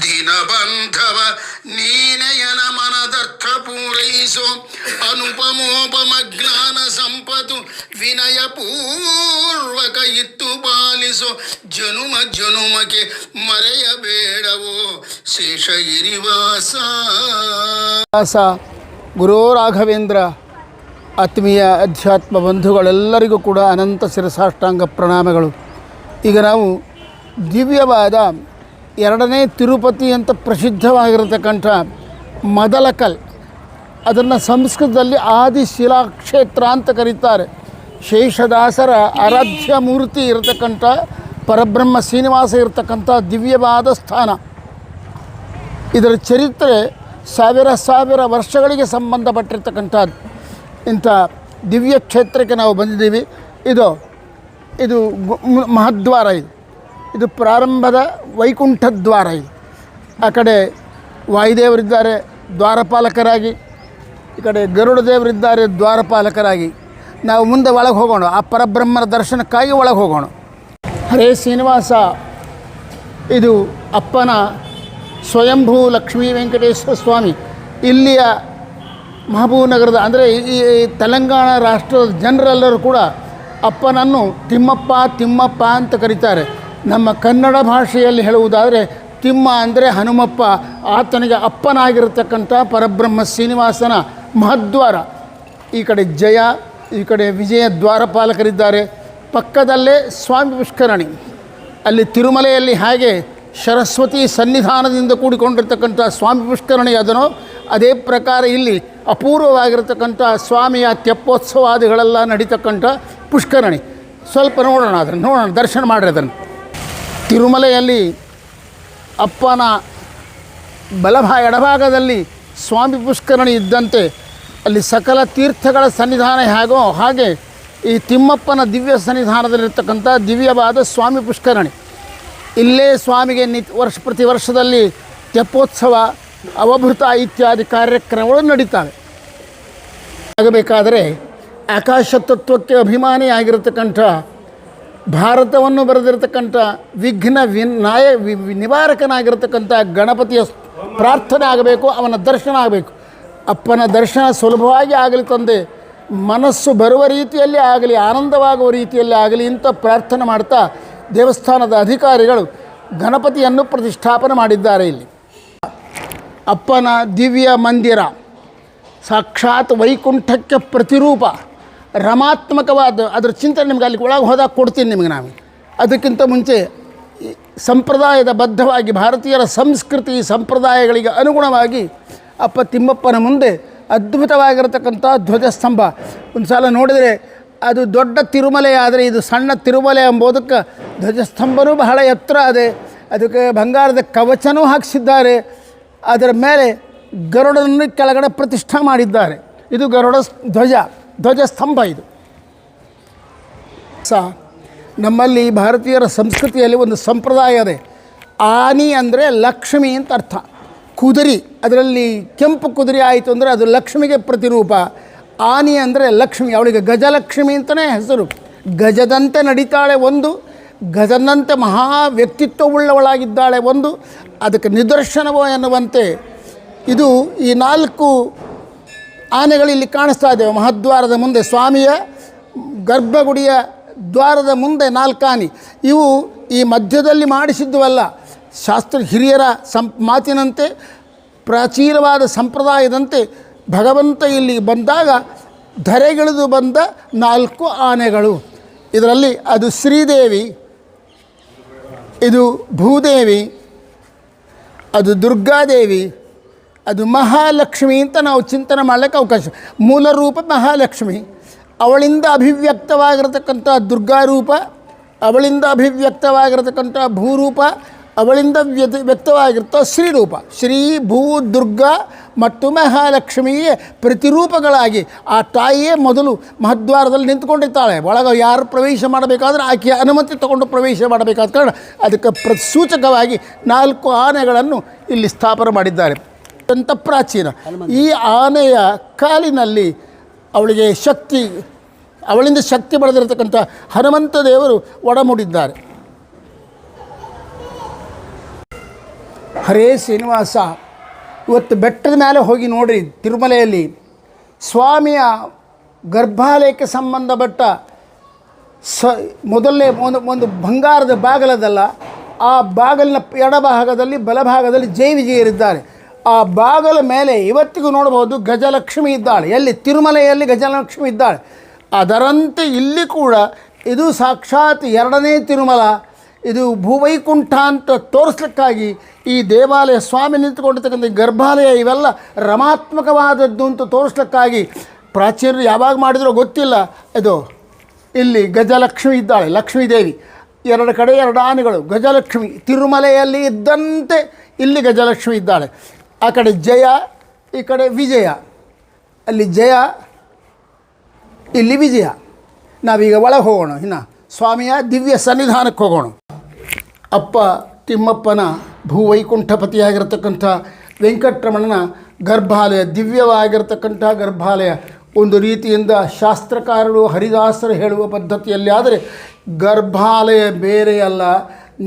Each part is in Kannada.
ದೀನಬಂಧವ ನೀನೆಯನ ಮನದರ್ಥ ಪೂರೈಸೋ ಅನುಪಮೋಪಮ ಜ್ಞಾನ ಸಂಪತ್ತು ವಿನಯ ಪೂರ್ವಕ ಇತ್ತು ಪಾಲಿಸೋ ಜನುಮ ಜನುಮಕ್ಕೆ ಮರೆಯಬೇಡವೋ ಶೇಷಗಿರಿವಾಸ. ಗುರು ರಾಘವೇಂದ್ರ ಆತ್ಮೀಯ ಅಧ್ಯಾತ್ಮ ಬಂಧುಗಳೆಲ್ಲರಿಗೂ ಕೂಡ ಅನಂತ ಶಿರಸಾಷ್ಟಾಂಗ ಪ್ರಣಾಮಗಳು. ಈಗ ನಾವು ದಿವ್ಯವಾದ ಎರಡನೇ ತಿರುಪತಿ ಅಂತ ಪ್ರಸಿದ್ಧವಾಗಿರತಕ್ಕಂಥ ಮದಲಕಲ್, ಅದನ್ನು ಸಂಸ್ಕೃತದಲ್ಲಿ ಆದಿಶಿಲಾಕ್ಷೇತ್ರ ಅಂತ ಕರೀತಾರೆ. ಶೇಷದಾಸರ ಆರಾಧ್ಯ ಮೂರ್ತಿ ಇರತಕ್ಕಂಥ ಪರಬ್ರಹ್ಮ ಶ್ರೀನಿವಾಸ ಇರತಕ್ಕಂಥ ದಿವ್ಯವಾದ ಸ್ಥಾನ. ಇದರ ಚರಿತ್ರೆ ಸಾವಿರ ವರ್ಷಗಳಿಗೆ ಸಂಬಂಧಪಟ್ಟಿರ್ತಕ್ಕಂಥದ್ದು. ಇಂಥ ದಿವ್ಯ ಕ್ಷೇತ್ರಕ್ಕೆ ನಾವು ಬಂದಿದ್ದೀವಿ. ಇದು ಮಹದ್ವಾರ, ಇದು ಪ್ರಾರಂಭದ ವೈಕುಂಠ ದ್ವಾರ. ಆ ಕಡೆ ವಾಯುದೇವರಿದ್ದಾರೆ ದ್ವಾರಪಾಲಕರಾಗಿ, ಈ ಕಡೆ ಗರುಡ ದೇವರಿದ್ದಾರೆ ದ್ವಾರಪಾಲಕರಾಗಿ. ನಾವು ಮುಂದೆ ಒಳಗೆ ಹೋಗೋಣ, ಆ ಪರಬ್ರಹ್ಮನ ದರ್ಶನಕ್ಕಾಗಿ ಒಳಗೆ ಹೋಗೋಣ. ಹರೇ ಶ್ರೀನಿವಾಸ. ಇದು ಅಪ್ಪನ ಸ್ವಯಂಭೂ ಲಕ್ಷ್ಮೀ ವೆಂಕಟೇಶ್ವರ ಸ್ವಾಮಿ. ಇಲ್ಲಿಯ ಮಹಬೂಬ್ನಗರದ ಅಂದರೆ ಈ ತೆಲಂಗಾಣ ರಾಷ್ಟ್ರದ ಜನರೆಲ್ಲರೂ ಕೂಡ ಅಪ್ಪನನ್ನು ತಿಮ್ಮಪ್ಪ ಅಂತ ಕರೀತಾರೆ. ನಮ್ಮ ಕನ್ನಡ ಭಾಷೆಯಲ್ಲಿ ಹೇಳುವುದಾದರೆ ತಿಮ್ಮ ಅಂದರೆ ಹನುಮಪ್ಪ. ಆತನಿಗೆ ಅಪ್ಪನಾಗಿರತಕ್ಕಂಥ ಪರಬ್ರಹ್ಮ ಶ್ರೀನಿವಾಸನ ಮಹದ್ವಾರ. ಈ ಕಡೆ ಜಯ, ಈ ಕಡೆ ವಿಜಯ ದ್ವಾರಪಾಲಕರಿದ್ದಾರೆ. ಪಕ್ಕದಲ್ಲೇ ಸ್ವಾಮಿ ಪುಷ್ಕರಣಿ. ಅಲ್ಲಿ ತಿರುಮಲೆಯಲ್ಲಿ ಹಾಗೆ ಸರಸ್ವತಿ ಸನ್ನಿಧಾನದಿಂದ ಕೂಡಿಕೊಂಡಿರ್ತಕ್ಕಂಥ ಸ್ವಾಮಿ ಪುಷ್ಕರಣಿ ಅದನೋ ಅದೇ ಪ್ರಕಾರ ಇಲ್ಲಿ ಅಪೂರ್ವವಾಗಿರತಕ್ಕಂಥ ಸ್ವಾಮಿಯ ತೆಪ್ಪೋತ್ಸವಾದಿಗಳೆಲ್ಲ ನಡೀತಕ್ಕಂಥ ಪುಷ್ಕರಣಿ. ಸ್ವಲ್ಪ ನೋಡೋಣ, ದರ್ಶನ ಮಾಡಿರಿ ಅದನ್ನು. ತಿರುಮಲೆಯಲ್ಲಿ ಅಪ್ಪನ ಎಡಭಾಗದಲ್ಲಿ ಸ್ವಾಮಿ ಪುಷ್ಕರಣಿ ಇದ್ದಂತೆ ಅಲ್ಲಿ ಸಕಲ ತೀರ್ಥಗಳ ಸನ್ನಿಧಾನ ಹೇಗೋ ಹಾಗೆ ಈ ತಿಮ್ಮಪ್ಪನ ದಿವ್ಯ ಸನ್ನಿಧಾನದಲ್ಲಿರ್ತಕ್ಕಂಥ ದಿವ್ಯವಾದ ಸ್ವಾಮಿ ಪುಷ್ಕರಣಿ. ಇಲ್ಲೇ ಸ್ವಾಮಿಗೆ ಪ್ರತಿ ವರ್ಷದಲ್ಲಿ ತೆಪ್ಪೋತ್ಸವ, ಅವಭೃತ ಇತ್ಯಾದಿ ಕಾರ್ಯಕ್ರಮಗಳು ನಡೀತವೆ. ಆಗಬೇಕಾದರೆ ಆಕಾಶ ತತ್ವಕ್ಕೆ ಅಭಿಮಾನಿಯಾಗಿರತಕ್ಕಂಥ, ಭಾರತವನ್ನು ಬರೆದಿರತಕ್ಕಂಥ ವಿಘ್ನ ನಿವಾರಕನಾಗಿರತಕ್ಕಂಥ ಗಣಪತಿಯ ಪ್ರಾರ್ಥನೆ ಆಗಬೇಕು, ಅವನ ದರ್ಶನ ಆಗಬೇಕು. ಅಪ್ಪನ ದರ್ಶನ ಸುಲಭವಾಗಿ ಆಗಲಿ ತಂದೆ, ಮನಸ್ಸು ಬರುವ ರೀತಿಯಲ್ಲಿ ಆಗಲಿ, ಆನಂದವಾಗುವ ರೀತಿಯಲ್ಲಿ ಆಗಲಿ ಅಂತ ಪ್ರಾರ್ಥನೆ ಮಾಡ್ತಾ ದೇವಸ್ಥಾನದ ಅಧಿಕಾರಿಗಳು ಗಣಪತಿಯನ್ನು ಪ್ರತಿಷ್ಠಾಪನೆ ಮಾಡಿದ್ದಾರೆ. ಇಲ್ಲಿ ಅಪ್ಪನ ದಿವ್ಯ ಮಂದಿರ ಸಾಕ್ಷಾತ್ ವೈಕುಂಠಕ್ಕೆ ಪ್ರತಿರೂಪ, ರಮಾತ್ಮಕವಾದ. ಅದರ ಚಿಂತನೆ ನಿಮ್ಗೆ ಅಲ್ಲಿ ಒಳಗೆ ಹೋದಾಗ ಕೊಡ್ತೀನಿ ನಿಮಗೆ ನಾನು. ಅದಕ್ಕಿಂತ ಮುಂಚೆ ಸಂಪ್ರದಾಯದ ಬದ್ಧವಾಗಿ ಭಾರತೀಯರ ಸಂಸ್ಕೃತಿ ಸಂಪ್ರದಾಯಗಳಿಗೆ ಅನುಗುಣವಾಗಿ ಅಪ್ಪ ತಿಮ್ಮಪ್ಪನ ಮುಂದೆ ಅದ್ಭುತವಾಗಿರತಕ್ಕಂಥ ಧ್ವಜಸ್ತಂಭ. ಒಂದು ಸಲ ನೋಡಿದರೆ ಅದು ದೊಡ್ಡ ತಿರುಮಲೆ, ಆದರೆ ಇದು ಸಣ್ಣ ತಿರುಮಲೆ ಎಂಬುದಕ್ಕೆ ಧ್ವಜಸ್ತಂಭನೂ ಬಹಳ ಎತ್ತರ ಇದೆ. ಅದಕ್ಕೆ ಬಂಗಾರದ ಕವಚನೂ ಹಾಕಿಸಿದ್ದಾರೆ. ಅದರ ಮೇಲೆ ಗರುಡನನ್ನು ಕೆಳಗಡೆ ಪ್ರತಿಷ್ಠಾ ಮಾಡಿದ್ದಾರೆ. ಇದು ಗರುಡ ಧ್ವಜಸ್ತಂಭ. ಇದು ನಮ್ಮಲ್ಲಿ ಭಾರತೀಯರ ಸಂಸ್ಕೃತಿಯಲ್ಲಿ ಒಂದು ಸಂಪ್ರದಾಯ ಇದೆ. ಆನಿ ಅಂದರೆ ಲಕ್ಷ್ಮಿ ಅಂತ ಅರ್ಥ. ಕುದುರೆ, ಅದರಲ್ಲಿ ಕೆಂಪು ಕುದುರೆ ಆಯಿತು ಅಂದರೆ ಅದು ಲಕ್ಷ್ಮಿಗೆ ಪ್ರತಿರೂಪ. ಆನಿ ಅಂದರೆ ಲಕ್ಷ್ಮಿ, ಅವಳಿಗೆ ಗಜಲಕ್ಷ್ಮಿ ಅಂತಲೇ ಹೆಸರು. ಗಜದಂತೆ ನಡೀತಾಳೆ ಒಂದು, ಗಜದಂತೆ ಮಹಾ ವ್ಯಕ್ತಿತ್ವವುಳ್ಳವಳಾಗಿದ್ದಾಳೆ ಒಂದು. ಅದಕ್ಕೆ ನಿದರ್ಶನವೋ ಎನ್ನುವಂತೆ ಇದು ಈ 4 ಆನೆಗಳಿಲ್ಲಿ ಕಾಣಿಸ್ತಾ ಇದ್ದೇವೆ ಮಹದ್ವಾರದ ಮುಂದೆ. ಸ್ವಾಮಿಯ ಗರ್ಭಗುಡಿಯ ದ್ವಾರದ ಮುಂದೆ 4 ಆನೆ. ಇವು ಈ ಮಧ್ಯದಲ್ಲಿ ಮಾಡಿಸಿದ್ದುವಲ್ಲ, ಹಿರಿಯರ ಮಾತಿನಂತೆ, ಪ್ರಾಚೀನವಾದ ಸಂಪ್ರದಾಯದಂತೆ ಭಗವಂತ ಇಲ್ಲಿ ಬಂದಾಗ ಧರೆಗಿಳಿದು ಬಂದ 4 ಆನೆಗಳು. ಇದರಲ್ಲಿ ಅದು ಶ್ರೀದೇವಿ, ಇದು ಭೂದೇವಿ, ಅದು ದುರ್ಗಾದೇವಿ, ಅದು ಮಹಾಲಕ್ಷ್ಮಿ ಅಂತ ನಾವು ಚಿಂತನೆ ಮಾಡಲಿಕ್ಕೆ ಅವಕಾಶ. ಮೂಲ ರೂಪ ಮಹಾಲಕ್ಷ್ಮಿ, ಅವಳಿಂದ ಅಭಿವ್ಯಕ್ತವಾಗಿರತಕ್ಕಂಥ ದುರ್ಗಾರೂಪ, ಅವಳಿಂದ ಅಭಿವ್ಯಕ್ತವಾಗಿರತಕ್ಕಂಥ ಭೂರೂಪ, ಅವಳಿಂದ ವ್ಯಕ್ತವಾಗಿರ್ತ ಶ್ರೀರೂಪ. ಶ್ರೀ ಭೂ ದುರ್ಗಾ ಮತ್ತು ಮಹಾಲಕ್ಷ್ಮಿಯೇ ಪ್ರತಿರೂಪಗಳಾಗಿ ಆ ತಾಯಿಯೇ ಮೊದಲು ಮಹದ್ವಾರದಲ್ಲಿ ನಿಂತ್ಕೊಂಡಿರ್ತಾಳೆ. ಒಳಗೆ ಯಾರು ಪ್ರವೇಶ ಮಾಡಬೇಕಾದ್ರೆ ಆಕೆಯ ಅನುಮತಿ ತಗೊಂಡು ಪ್ರವೇಶ ಮಾಡಬೇಕಾದ ಕಾರಣ ಅದಕ್ಕೆ ಸೂಚಕವಾಗಿ 4 ಆನೆಗಳನ್ನು ಇಲ್ಲಿ ಸ್ಥಾಪನೆ ಮಾಡಿದ್ದಾರೆ. ಅತ್ಯಂತ ಪ್ರಾಚೀನ. ಈ ಆನೆಯ ಕಾಲಿನಲ್ಲಿ ಅವಳಿಂದ ಶಕ್ತಿ ಪಡೆದಿರತಕ್ಕಂಥ ಹನುಮಂತ ದೇವರು ಒಡಮೂಡಿದ್ದಾರೆ. ಹರೇ ಶ್ರೀನಿವಾಸ, ಇವತ್ತು ಬೆಟ್ಟದ ಮೇಲೆ ಹೋಗಿ ನೋಡ್ರಿ, ತಿರುಮಲೆಯಲ್ಲಿ ಸ್ವಾಮಿಯ ಗರ್ಭಾಲಯಕ್ಕೆ ಸಂಬಂಧಪಟ್ಟ ಮೊದಲನೇ ಒಂದು ಬಂಗಾರದ ಬಾಗಲದಲ್ಲ, ಆ ಬಾಗಲಿನ ಎಡಭಾಗದಲ್ಲಿ ಬಲಭಾಗದಲ್ಲಿ ಜೈ ವಿಜಯರಿದ್ದಾರೆ. ಆ ಬಾಗಲ ಮೇಲೆ ಇವತ್ತಿಗೂ ನೋಡ್ಬೋದು ಗಜಲಕ್ಷ್ಮಿ ಇದ್ದಾಳೆ. ಎಲ್ಲಿ? ತಿರುಮಲೆಯಲ್ಲಿ ಗಜಲಕ್ಷ್ಮಿ ಇದ್ದಾಳೆ. ಅದರಂತೆ ಇಲ್ಲಿ ಕೂಡ ಇದು ಸಾಕ್ಷಾತ್ ಎರಡನೇ ತಿರುಮಲ, ಇದು ಭೂವೈಕುಂಠ ಅಂತ ತೋರಿಸ್ಲಿಕ್ಕಾಗಿ ಈ ದೇವಾಲಯ, ಸ್ವಾಮಿ ನಿಂತುಕೊಂಡಿರ್ತಕ್ಕಂಥ ಗರ್ಭಾಲಯ ಇವೆಲ್ಲ ರಮಾತ್ಮಕವಾದದ್ದು ಅಂತ ತೋರಿಸ್ಲಿಕ್ಕಾಗಿ ಪ್ರಾಚೀನರು ಯಾವಾಗ ಮಾಡಿದ್ರೋ ಗೊತ್ತಿಲ್ಲ. ಇದು ಇಲ್ಲಿ ಗಜಲಕ್ಷ್ಮಿ ಇದ್ದಾಳೆ, ಲಕ್ಷ್ಮೀದೇವಿ. ಎರಡು ಕಡೆ ಎರಡು ಆನೆಗಳು, ಗಜಲಕ್ಷ್ಮಿ. ತಿರುಮಲೆಯಲ್ಲಿ ಇದ್ದಂತೆ ಇಲ್ಲಿ ಗಜಲಕ್ಷ್ಮಿ ಇದ್ದಾಳೆ. ಆ ಕಡೆ ಜಯ, ಈ ಕಡೆ ವಿಜಯ. ಅಲ್ಲಿ ಜಯ, ಇಲ್ಲಿ ವಿಜಯ. ನಾವೀಗ ಒಳಗೆ ಹೋಗೋಣ, ಇನ್ನು ಸ್ವಾಮಿಯ ದಿವ್ಯ ಸನ್ನಿಧಾನಕ್ಕೆ ಹೋಗೋಣ. ಅಪ್ಪ ತಿಮ್ಮಪ್ಪನ ಭೂವೈಕುಂಠಪತಿಯಾಗಿರ್ತಕ್ಕಂಥ ವೆಂಕಟರಮಣನ ಗರ್ಭಾಲಯ, ದಿವ್ಯವಾಗಿರ್ತಕ್ಕಂಥ ಗರ್ಭಾಲಯ. ಒಂದು ರೀತಿಯಿಂದ ಶಾಸ್ತ್ರಕಾರರು ಹರಿದಾಸರು ಹೇಳುವ ಪದ್ಧತಿಯಲ್ಲಿ ಆದರೆ ಗರ್ಭಾಲಯ ಬೇರೆಯಲ್ಲ,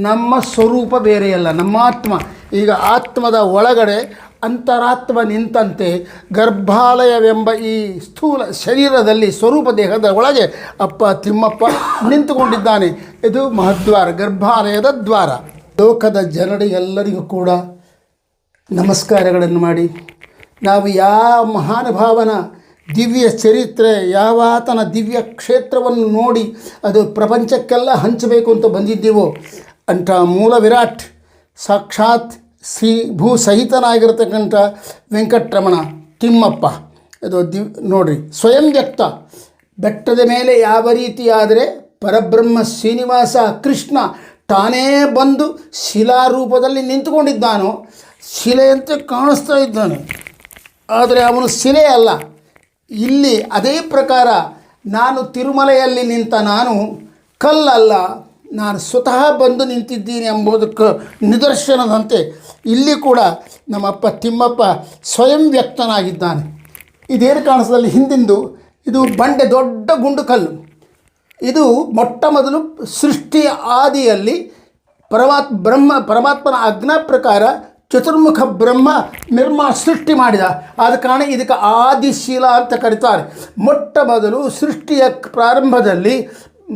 ನಮ್ಮ ಸ್ವರೂಪ ಬೇರೆಯಲ್ಲ, ನಮ್ಮ ಆತ್ಮ. ಈಗ ಆತ್ಮದ ಒಳಗಡೆ ಅಂತರಾತ್ಮ ನಿಂತಂತೆ ಗರ್ಭಾಲಯವೆಂಬ ಈ ಸ್ಥೂಲ ಶರೀರದಲ್ಲಿ ಸ್ವರೂಪ ದೇಹದ ಒಳಗೆ ಅಪ್ಪ ತಿಮ್ಮಪ್ಪ ನಿಂತುಕೊಂಡಿದ್ದಾನೆ. ಇದು ಮಹದ್ವಾರ, ಗರ್ಭಾಲಯದ ದ್ವಾರ. ಲೋಕದ ಜನರಿಗೆಲ್ಲರಿಗೂ ಕೂಡ ನಮಸ್ಕಾರಗಳನ್ನು ಮಾಡಿ, ನಾವು ಯಾವ ಮಹಾನುಭಾವನ ದಿವ್ಯ ಚರಿತ್ರೆ, ಯಾವಾತನ ದಿವ್ಯ ಕ್ಷೇತ್ರವನ್ನು ನೋಡಿ ಅದು ಪ್ರಪಂಚಕ್ಕೆಲ್ಲ ಹಂಚಬೇಕು ಅಂತ ಬಂದಿದ್ದೀವೋ ಅಂಥ ಮೂಲ ವಿರಾಟ್ ಸಾಕ್ಷಾತ್ ಭೂ ಸಹಿತನಾಗಿರ್ತಕ್ಕಂಥ ವೆಂಕಟರಮಣ ತಿಮ್ಮಪ್ಪ. ಇದು ನೋಡ್ರಿ, ಸ್ವಯಂ ವ್ಯಕ್ತ. ಬೆಟ್ಟದ ಮೇಲೆ ಯಾವ ರೀತಿಯಾದರೆ ಪರಬ್ರಹ್ಮ ಶ್ರೀನಿವಾಸ ಕೃಷ್ಣ ತಾನೇ ಬಂದು ಶಿಲಾರೂಪದಲ್ಲಿ ನಿಂತುಕೊಂಡಿದ್ದಾನೋ, ಶಿಲೆಯಂತೆ ಕಾಣಿಸ್ತಾ ಇದ್ದಾನೆ, ಆದರೆ ಅವನು ಶಿಲೆ ಅಲ್ಲ. ಇಲ್ಲಿ ಅದೇ ಪ್ರಕಾರ ನಾನು ತಿರುಮಲೆಯಲ್ಲಿ ನಿಂತ ನಾನು ಕಲ್ಲಲ್ಲ, ನಾನು ಸ್ವತಃ ಬಂದು ನಿಂತಿದ್ದೀನಿ ಎಂಬುದಕ್ಕೆ ನಿದರ್ಶನದಂತೆ ಇಲ್ಲಿ ಕೂಡ ನಮ್ಮಪ್ಪ ತಿಮ್ಮಪ್ಪ ಸ್ವಯಂ ವ್ಯಕ್ತನಾಗಿದ್ದಾನೆ. ಇದೇನು ಕಾಣಿಸದಲ್ಲಿ ಹಿಂದಿಂದು ಇದು ಬಂಡೆ, ದೊಡ್ಡ ಗುಂಡು ಕಲ್ಲು. ಇದು ಮೊಟ್ಟ ಮೊದಲು ಸೃಷ್ಟಿಯ ಆದಿಯಲ್ಲಿ ಪರಮಾತ್ಮನ ಆಜ್ಞಾ ಪ್ರಕಾರ ಚತುರ್ಮುಖ ಬ್ರಹ್ಮ ಸೃಷ್ಟಿ ಮಾಡಿದ. ಆದ ಕಾರಣ ಇದಕ್ಕೆ ಆದಿಶೀಲ ಅಂತ ಕರೀತಾರೆ. ಮೊಟ್ಟ ಮೊದಲು ಸೃಷ್ಟಿಯ ಪ್ರಾರಂಭದಲ್ಲಿ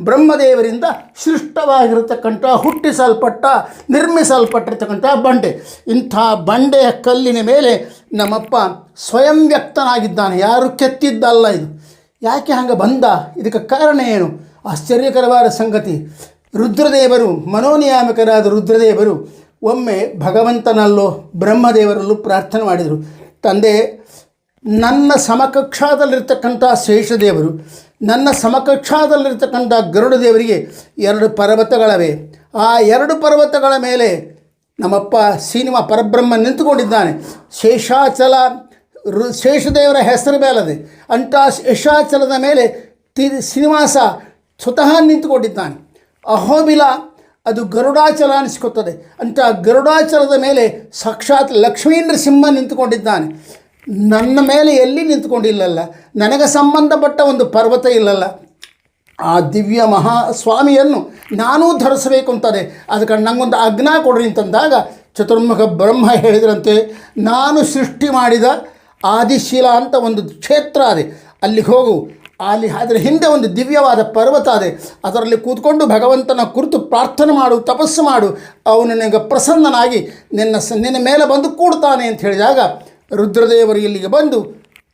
ಬ್ರಹ್ಮದೇವರಿಂದ ಸೃಷ್ಟವಾಗಿರತಕ್ಕಂಥ, ನಿರ್ಮಿಸಲ್ಪಟ್ಟಿರ್ತಕ್ಕಂಥ ಬಂಡೆ. ಇಂಥ ಬಂಡೆಯ ಕಲ್ಲಿನ ಮೇಲೆ ನಮ್ಮಪ್ಪ ಸ್ವಯಂ ವ್ಯಕ್ತನಾಗಿದ್ದಾನೆ, ಯಾರು ಕೆತ್ತಿದ್ದಲ್ಲ. ಇದು ಯಾಕೆ ಹಂಗೆ ಬಂದ? ಇದಕ್ಕೆ ಕಾರಣ ಏನು? ಆಶ್ಚರ್ಯಕರವಾದ ಸಂಗತಿ. ರುದ್ರದೇವರು, ಮನೋನಿಯಾಮಕರಾದ ರುದ್ರದೇವರು ಒಮ್ಮೆ ಭಗವಂತನಲ್ಲೋ ಬ್ರಹ್ಮದೇವರಲ್ಲೂ ಪ್ರಾರ್ಥನೆ ಮಾಡಿದರು. ತಂದೆ, ನನ್ನ ಸಮಕಕ್ಷಾದಲ್ಲಿರ್ತಕ್ಕಂಥ ಶೇಷದೇವರು, ನನ್ನ ಸಮಕಕ್ಷಾದಲ್ಲಿರ್ತಕ್ಕಂಥ ಗರುಡ ದೇವರಿಗೆ 2 ಪರ್ವತಗಳವೆ. ಆ 2 ಪರ್ವತಗಳ ಮೇಲೆ ನಮ್ಮಪ್ಪ ಪರಬ್ರಹ್ಮ ನಿಂತುಕೊಂಡಿದ್ದಾನೆ. ಶೇಷಾಚಲ ಶೇಷದೇವರ ಹೆಸರು ಮೇಲದೆ ಅಂಥ ಶೇಷಾಚಲದ ಮೇಲೆ ಶ್ರೀನಿವಾಸ ಸ್ವತಃ ನಿಂತುಕೊಂಡಿದ್ದಾನೆ. ಅಹೋಬಿಲ ಅದು ಗರುಡಾಚಲ ಅನಿಸ್ಕೊತ್ತದೆ. ಅಂಥ ಗರುಡಾಚಲದ ಮೇಲೆ ಸಾಕ್ಷಾತ್ ಲಕ್ಷ್ಮೀ ನರಸಿಂಹ ನಿಂತುಕೊಂಡಿದ್ದಾನೆ. ನನ್ನ ಮೇಲೆ ಎಲ್ಲಿ ನಿಂತುಕೊಂಡಿಲ್ಲಲ್ಲ, ನನಗೆ ಸಂಬಂಧಪಟ್ಟ ಒಂದು ಪರ್ವತ ಇಲ್ಲಲ್ಲ. ಆ ದಿವ್ಯ ಮಹಾಸ್ವಾಮಿಯನ್ನು ನಾನೂ ಧರಿಸಬೇಕು ಅಂತದೆ. ಅದಕ್ಕೆ ನನಗೊಂದು ಆಜ್ಞಾ ಕೊಡ್ರಿ ಅಂತಂದಾಗ ಚತುರ್ಮುಖ ಬ್ರಹ್ಮ ಹೇಳಿದ್ರಂತೆ, ನಾನು ಸೃಷ್ಟಿ ಮಾಡಿದ ಆದಿಶೀಲ ಅಂತ ಒಂದು ಕ್ಷೇತ್ರ ಅದೇ, ಅಲ್ಲಿಗೆ ಹೋಗು. ಅಲ್ಲಿ ಅದರ ಹಿಂದೆ ಒಂದು ದಿವ್ಯವಾದ ಪರ್ವತ ಇದೆ, ಅದರಲ್ಲಿ ಕೂತ್ಕೊಂಡು ಭಗವಂತನ ಕುರಿತು ಪ್ರಾರ್ಥನೆ ಮಾಡು, ತಪಸ್ಸು ಮಾಡು, ಅವನು ನಿನಗೆ ಪ್ರಸನ್ನನಾಗಿ ನಿನ್ನ ಮೇಲೆ ಬಂದು ಕೂಡ್ತಾನೆ ಅಂತ ಹೇಳಿದಾಗ ರುದ್ರದೇವರು ಇಲ್ಲಿಗೆ ಬಂದು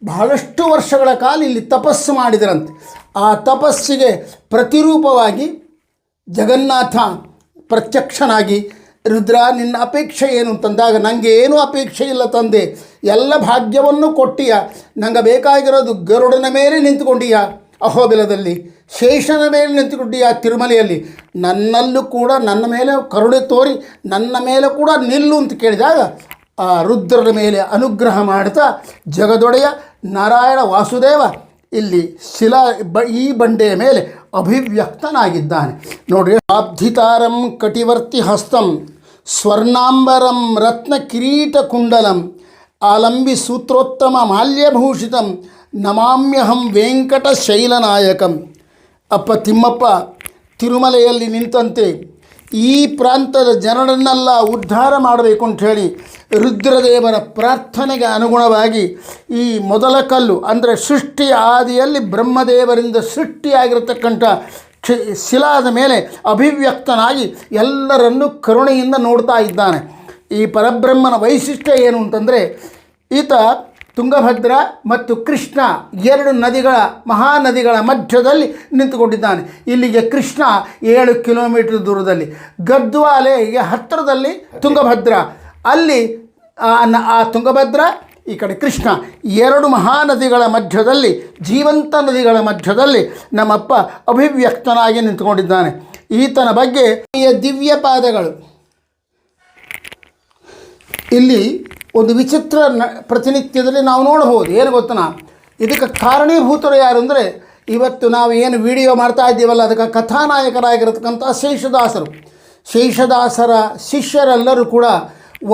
ಬಹಳಷ್ಟು ವರ್ಷಗಳ ಕಾಲ ಇಲ್ಲಿ ತಪಸ್ಸು ಮಾಡಿದರಂತೆ. ಆ ತಪಸ್ಸಿಗೆ ಪ್ರತಿರೂಪವಾಗಿ ಜಗನ್ನಾಥ ಪ್ರತ್ಯಕ್ಷನಾಗಿ, ರುದ್ರ ನಿನ್ನ ಅಪೇಕ್ಷೆ ಏನು ಅಂತಂದಾಗ, ನನಗೆ ಏನೂ ಅಪೇಕ್ಷೆ ಇಲ್ಲ ತಂದೆ, ಎಲ್ಲ ಭಾಗ್ಯವನ್ನು ಕೊಟ್ಟಿಯ, ನನಗೆ ಬೇಕಾಗಿರೋದು ಗರುಡನ ಮೇಲೆ ನಿಂತುಕೊಂಡಿಯ ಅಹೋಬಿಲದಲ್ಲಿ, ಶೇಷನ ಮೇಲೆ ನಿಂತುಕೊಂಡಿಯ ತಿರುಮಲೆಯಲ್ಲಿ, ನನ್ನಲ್ಲೂ ಕೂಡ ನನ್ನ ಮೇಲೆ ಕರುಣೆ ತೋರಿ ನನ್ನ ಮೇಲೆ ಕೂಡ ನಿಲ್ಲು ಅಂತ ಕೇಳಿದಾಗ ಆ ರುದ್ರನ ಮೇಲೆ ಅನುಗ್ರಹ ಮಾಡ್ತಾ ಜಗದೊಡೆಯ ನಾರಾಯಣ ವಾಸುದೇವ ಇಲ್ಲಿ ಈ ಬಂಡೆಯ ಮೇಲೆ ಅಭಿವ್ಯಕ್ತನಾಗಿದ್ದಾನೆ. ನೋಡ್ರಿ, ಆಬ್ಧಿತಾರಂ ಕಟಿವರ್ತಿ ಹಸ್ತಂ ಸ್ವರ್ಣಾಂಬರಂ ರತ್ನ ಕಿರೀಟ ಕುಂಡಲಂ ಆಲಂಬಿ ಸೂತ್ರೋತ್ತಮ ಮಾಲ್ಯಭೂಷಿತಂ ನಮಾಮ್ಯಹಂ ವೆಂಕಟ ಶೈಲನಾಯಕಂ. ಅಪ್ಪ ತಿಮ್ಮಪ್ಪ ತಿರುಮಲೆಯಲ್ಲಿ ನಿಂತಂತೆ ಈ ಪ್ರಾಂತದ ಜನರನ್ನೆಲ್ಲ ಉದ್ಧಾರ ಮಾಡಬೇಕು ಅಂಥೇಳಿ ರುದ್ರದೇವರ ಪ್ರಾರ್ಥನೆಗೆ ಅನುಗುಣವಾಗಿ ಈ ಮೊದಲ ಕಲ್ಲು ಅಂದರೆ ಸೃಷ್ಟಿಯ ಆದಿಯಲ್ಲಿ ಬ್ರಹ್ಮದೇವರಿಂದ ಸೃಷ್ಟಿಯಾಗಿರತಕ್ಕಂಥ ಶಿಲಾದ ಮೇಲೆ ಅಭಿವ್ಯಕ್ತನಾಗಿ ಎಲ್ಲರನ್ನೂ ಕರುಣೆಯಿಂದ ನೋಡ್ತಾ ಇದ್ದಾನೆ. ಈ ಪರಬ್ರಹ್ಮನ ವೈಶಿಷ್ಟ್ಯ ಏನು ಅಂತಂದರೆ ಈತ ತುಂಗಭದ್ರ ಮತ್ತು ಕೃಷ್ಣ ಎರಡು ನದಿಗಳ ಮಹಾನದಿಗಳ ಮಧ್ಯದಲ್ಲಿ ನಿಂತುಕೊಂಡಿದ್ದಾನೆ. ಇಲ್ಲಿಗೆ ಕೃಷ್ಣ 7 ಕಿಲೋಮೀಟರ್ ದೂರದಲ್ಲಿ, ಗದ್ವಾಲೆಗೆ ಹತ್ತಿರದಲ್ಲಿ ತುಂಗಭದ್ರ, ಅಲ್ಲಿ ಆ ತುಂಗಭದ್ರ ಈ ಕಡೆ ಕೃಷ್ಣ, ಎರಡು ಮಹಾನದಿಗಳ ಮಧ್ಯದಲ್ಲಿ, ಜೀವಂತ ನದಿಗಳ ಮಧ್ಯದಲ್ಲಿ ನಮ್ಮಪ್ಪ ಅಭಿವ್ಯಕ್ತನಾಗಿ ನಿಂತುಕೊಂಡಿದ್ದಾನೆ. ಈತನ ಬಗ್ಗೆ ದಿವ್ಯ ಪಾದಗಳು. ಇಲ್ಲಿ ಒಂದು ವಿಚಿತ್ರ ಪ್ರತಿನಿತ್ಯದಲ್ಲಿ ನಾವು ನೋಡಬಹುದು. ಏನು ಗೊತ್ತನಾ, ಇದಕ್ಕೆ ಕಾರಣೀಭೂತರು ಯಾರು ಅಂದರೆ ಇವತ್ತು ನಾವು ಏನು ವಿಡಿಯೋ ಮಾಡ್ತಾ ಇದ್ದೀವಲ್ಲ ಅದಕ್ಕೆ ಕಥಾನಾಯಕರಾಗಿರತಕ್ಕಂಥ ಶೇಷದಾಸರು. ಶೇಷದಾಸರ ಶಿಷ್ಯರೆಲ್ಲರೂ ಕೂಡ